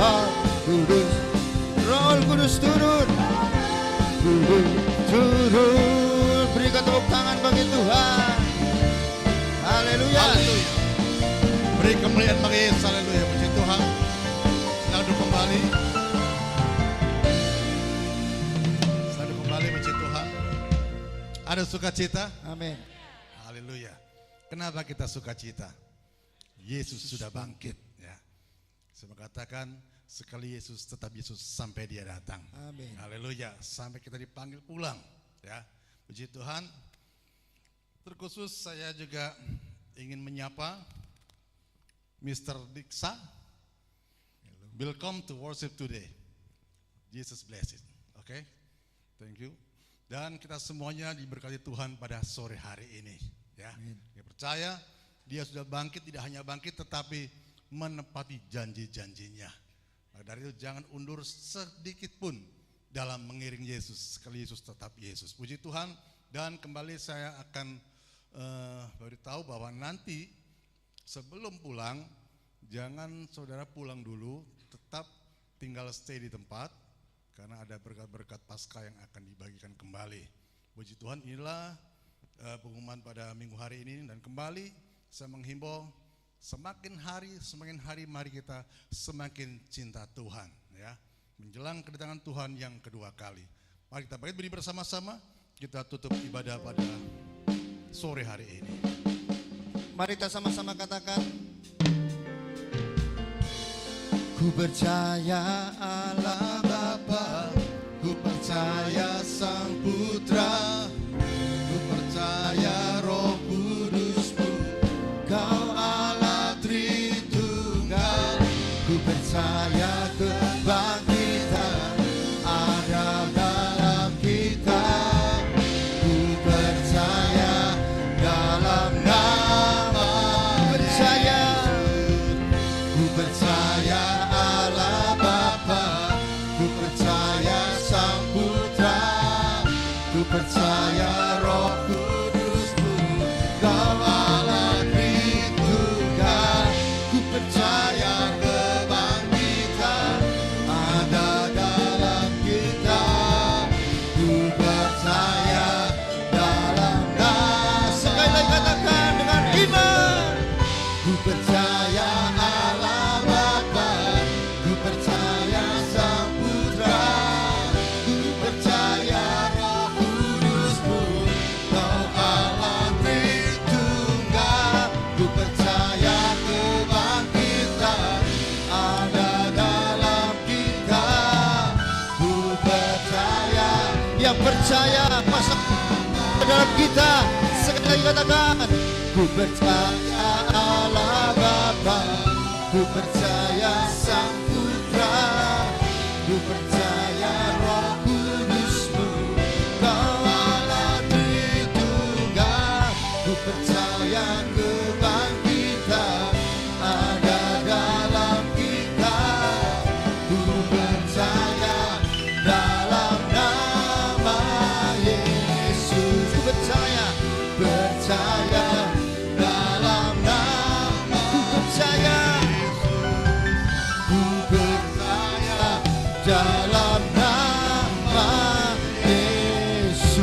Kudus, Roh Kudus turun, turun. Berikan tepuk tangan bagi Tuhan. Haleluya. Haleluya. Beri kemuliaan bagi Yesus. Haleluya. Puji Tuhan. Selalu duduk kembali. Selalu duduk kembali. Puji Tuhan. Ada sukacita? Amin. Haleluya. Kenapa kita sukacita? Yesus sudah bangkit. Ya. Saya mengatakan sekali Yesus tetap Yesus sampai Dia datang. Amin. Haleluya. Sampai kita dipanggil pulang. Ya. Puji Tuhan. Terkhusus saya juga ingin menyapa Mr. Diksa. Welcome to worship today. Jesus bless it. Oke. Thank you. Dan kita semuanya diberkati Tuhan pada sore hari ini. Ya. Kita percaya Dia sudah bangkit, tidak hanya bangkit tetapi menepati janji-janjinya. Maka dari itu jangan undur sedikit pun dalam mengiring Yesus. Sekali Yesus tetap Yesus. Puji Tuhan. Dan kembali saya akan beritahu bahwa nanti sebelum pulang, jangan saudara pulang dulu, tetap tinggal stay di tempat, karena ada berkat-berkat Paskah yang akan dibagikan kembali. Puji Tuhan, inilah pengumuman pada minggu hari ini. Dan kembali saya menghimbau, semakin hari mari kita semakin cinta Tuhan, ya, menjelang kedatangan Tuhan yang kedua kali. Mari kita berdiri bersama-sama, kita tutup ibadah pada sore hari ini. Mari kita sama-sama katakan, ku percaya Allah Bapa, ku percaya Sang Putra, ku percaya Roh Kudus-Mu, Kau Allah Tritunggal. Ku percaya kebangkitan ada dalam kita. Ku percaya dalam nama, percaya. Ku percaya Allah Bapa, ku percaya Sang Putra, ku percaya Roh Kudus-Mu, Kau Allah Tritunggal. Ku percaya kebangkitan ada dalam kita. Ku percaya dalam nama. Sekali lagi katakan dengan iman. Ku percaya Allah Bapa, ku percaya Sang Putra, ku percaya Roh Kudus-Mu, Kau Allah Tritunggal. Ku percaya kebangkitan ada dalam kita. Ku percaya, yang percaya masuk ke dalam kita. Sekali lagi katakan, ku percaya Allah Bapa, ku percaya Sang Putra, ku percaya Roh Kudus-Mu, Kau Allah Tritunggal. Ku percaya kebangkitan ada dalam kita. Ku percaya dalam nama Yesus. dalam nama Yesus.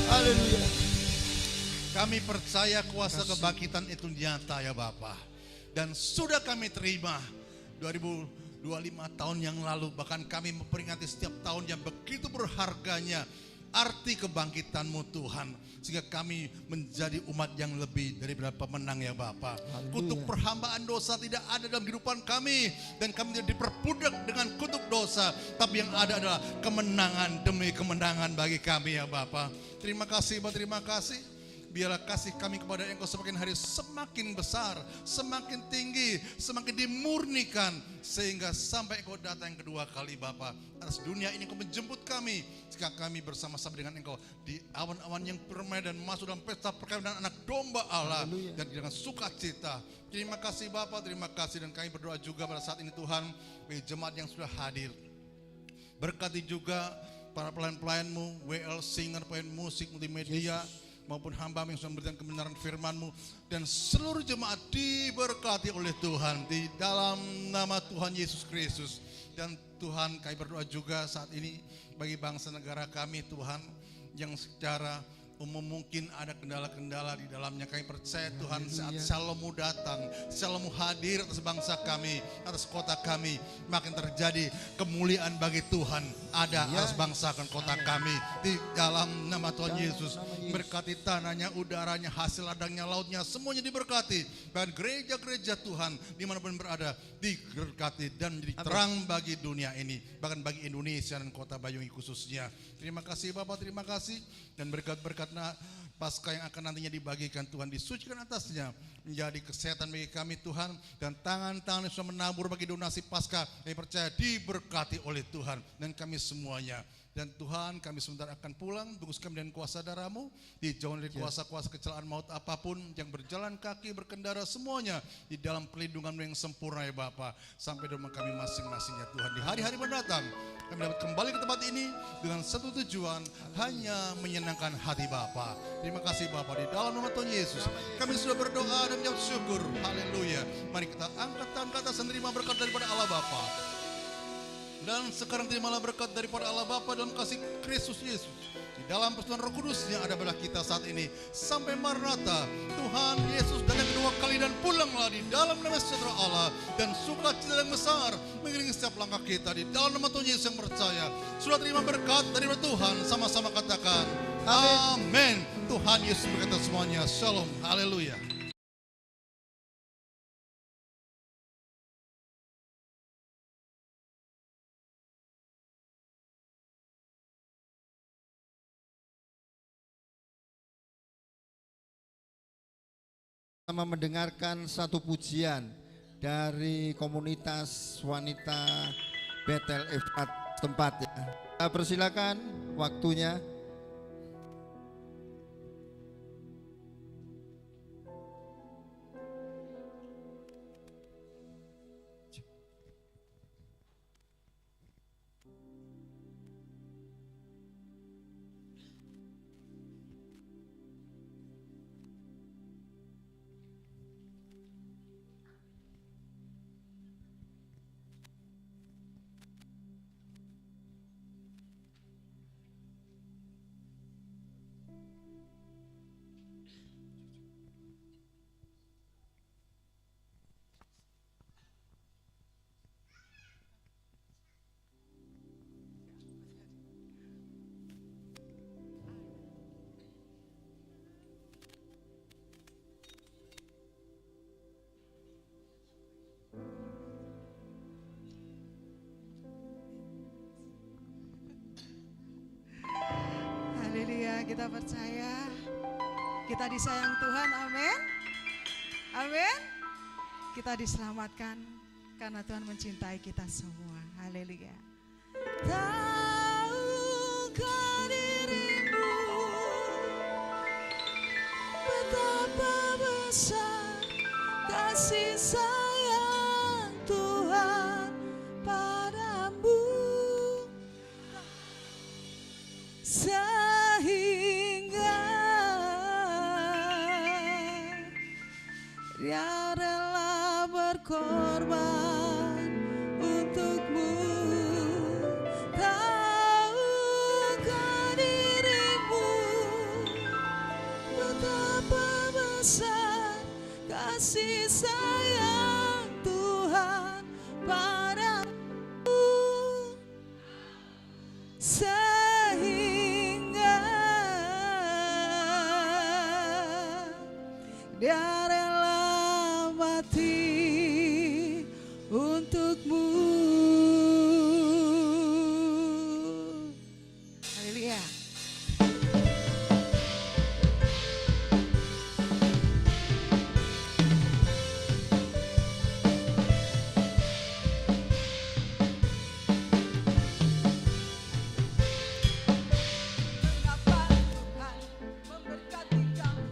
Haleluya. Kami percaya kuasa kebangkitan itu nyata ya Bapa. Dan sudah kami terima 2025 tahun yang lalu, bahkan kami memperingati setiap tahun yang begitu berharganya arti kebangkitan-Mu Tuhan, sehingga kami menjadi umat yang lebih daripada pemenang ya Bapa. Kutuk perhambaan dosa tidak ada dalam kehidupan kami, dan kami tidak diperbudak dengan kutuk dosa, tapi yang ada adalah kemenangan demi kemenangan bagi kami ya Bapa. Terima kasih Bapak, terima kasih. Biarlah kasih kami kepada Engkau semakin hari semakin besar, semakin tinggi, semakin dimurnikan, sehingga sampai Engkau datang yang kedua kali Bapa. Atas dunia ini Engkau menjemput kami, jika kami bersama-sama dengan Engkau di awan-awan yang permai dan masuk dalam pesta perkawinan anak domba Allah, dan dengan sukacita. Terima kasih Bapa, terima kasih, dan kami berdoa juga pada saat ini Tuhan, bagi jemaat yang sudah hadir. Berkati juga para pelayan-pelayan-Mu, WL Singer, pelayan musik, multimedia, maupun hamba yang sudah memberikan kebenaran firman-Mu, dan seluruh jemaat diberkati oleh Tuhan di dalam nama Tuhan Yesus Kristus. Dan Tuhan, kami berdoa juga saat ini bagi bangsa negara kami Tuhan, yang secara umum mungkin ada kendala-kendala di dalamnya. Kami percaya Tuhan, saat Shalom-Mu datang, Shalom-Mu hadir atas bangsa kami, atas kota kami, makin terjadi kemuliaan bagi Tuhan ada atas bangsa dan kota kami di dalam nama Tuhan Yesus. Berkati tanahnya, udaranya, hasil ladangnya, lautnya, semuanya diberkati. Dan gereja-gereja Tuhan dimanapun berada diberkati dan menjadi terang bagi dunia ini, bahkan bagi Indonesia dan kota Bayungi khususnya. Terima kasih Bapak, terima kasih, dan berkat-berkat Paskah yang akan nantinya dibagikan Tuhan disucikan atasnya menjadi kesehatan bagi kami Tuhan, dan tangan-tangan yang sudah menabur bagi donasi Paskah kami percaya diberkati oleh Tuhan dan kami semuanya. Dan Tuhan, kami sebentar akan pulang, tunggu kami dengan kuasa darah-Mu, dijauhkan dari kuasa-kuasa kecelakaan maut apapun, yang berjalan kaki, berkendara semuanya di dalam pelindungan-Mu yang sempurna ya Bapa, sampai di rumah kami masing-masing ya Tuhan. Di hari-hari mendatang kami dapat kembali ke tempat ini dengan satu tujuan, hanya menyenangkan hati Bapa. Terima kasih Bapa, di dalam nama Tuhan Yesus kami sudah berdoa dan mengucap syukur. Haleluya. Mari kita angkat tangan ke atas dan terima berkat daripada Allah Bapa. Dan sekarang terimalah berkat daripada Allah Bapa dalam kasih Kristus Yesus, di dalam persekutuan Roh Kudus yang ada pada kita saat ini, sampai Maranatha. Tuhan Yesus datang kedua kali dan pulanglah di dalam nama sejahtera Allah dan sukacita yang besar mengiringi setiap langkah kita di dalam nama Tuhan Yesus yang percaya. Sudah terima berkat daripada Tuhan, sama-sama katakan amin. Tuhan Yesus berkata semuanya, shalom, haleluya. Sama mendengarkan satu pujian dari komunitas wanita Betel Efrat tempat ya. Kita persilakan waktunya. Haleluya, kita percaya kita disayang Tuhan, amin. Amin. Kita diselamatkan karena Tuhan mencintai kita semua. Haleluya. Tahukah dirimu betapa besar kasih sayang Tuhan padamu, sehingga Dia rela berkorban untukmu. Tahukah dirimu betapa besar kasih sayang Tuhan padamu, sehingga Dia rela mati untukmu. Haleluya. Mengapa Tuhan memberkati kamu?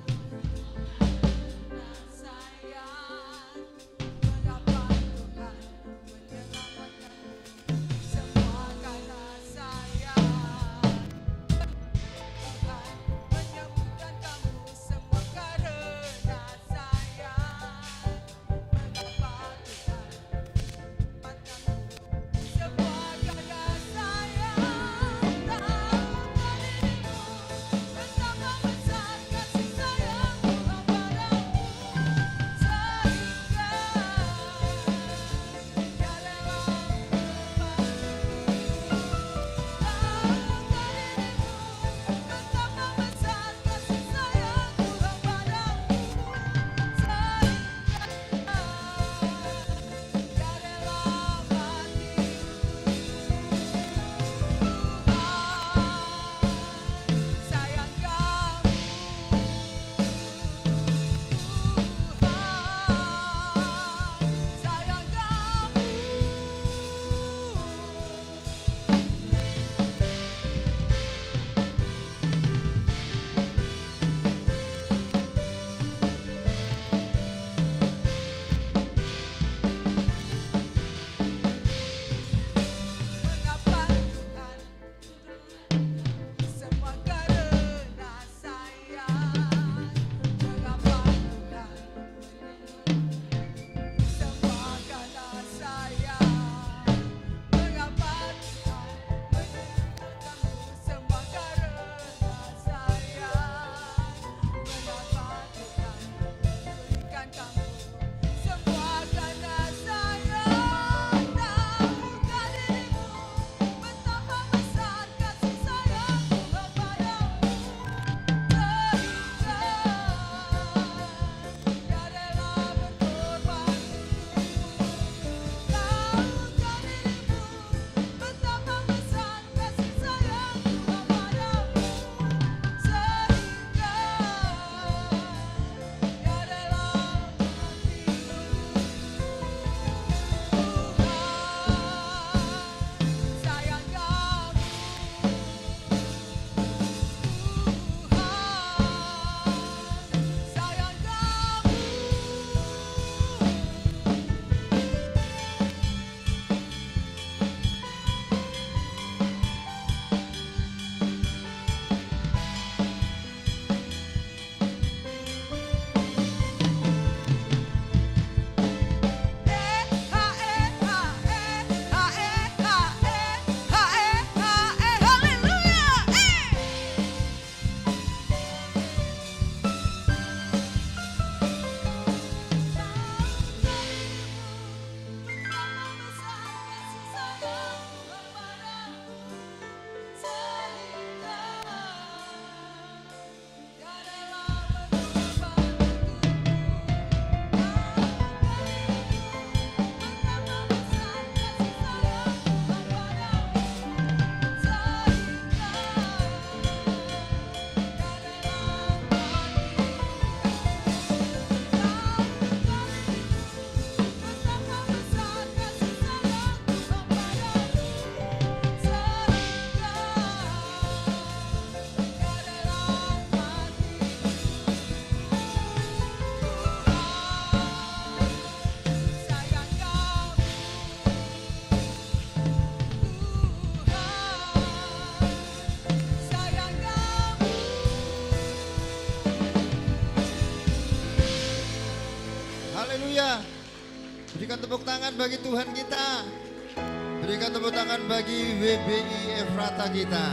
Berikan tepuk tangan bagi Tuhan kita. Berikan tepuk tangan bagi WBI Efrata kita.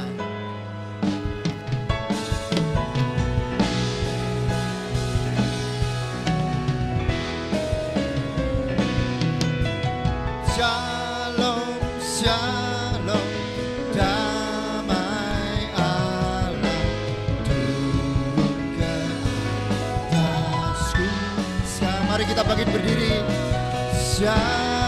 Shalom, shalom, damai Allah turun ke atasku. Mari kita bangkit berdiri. Shalom.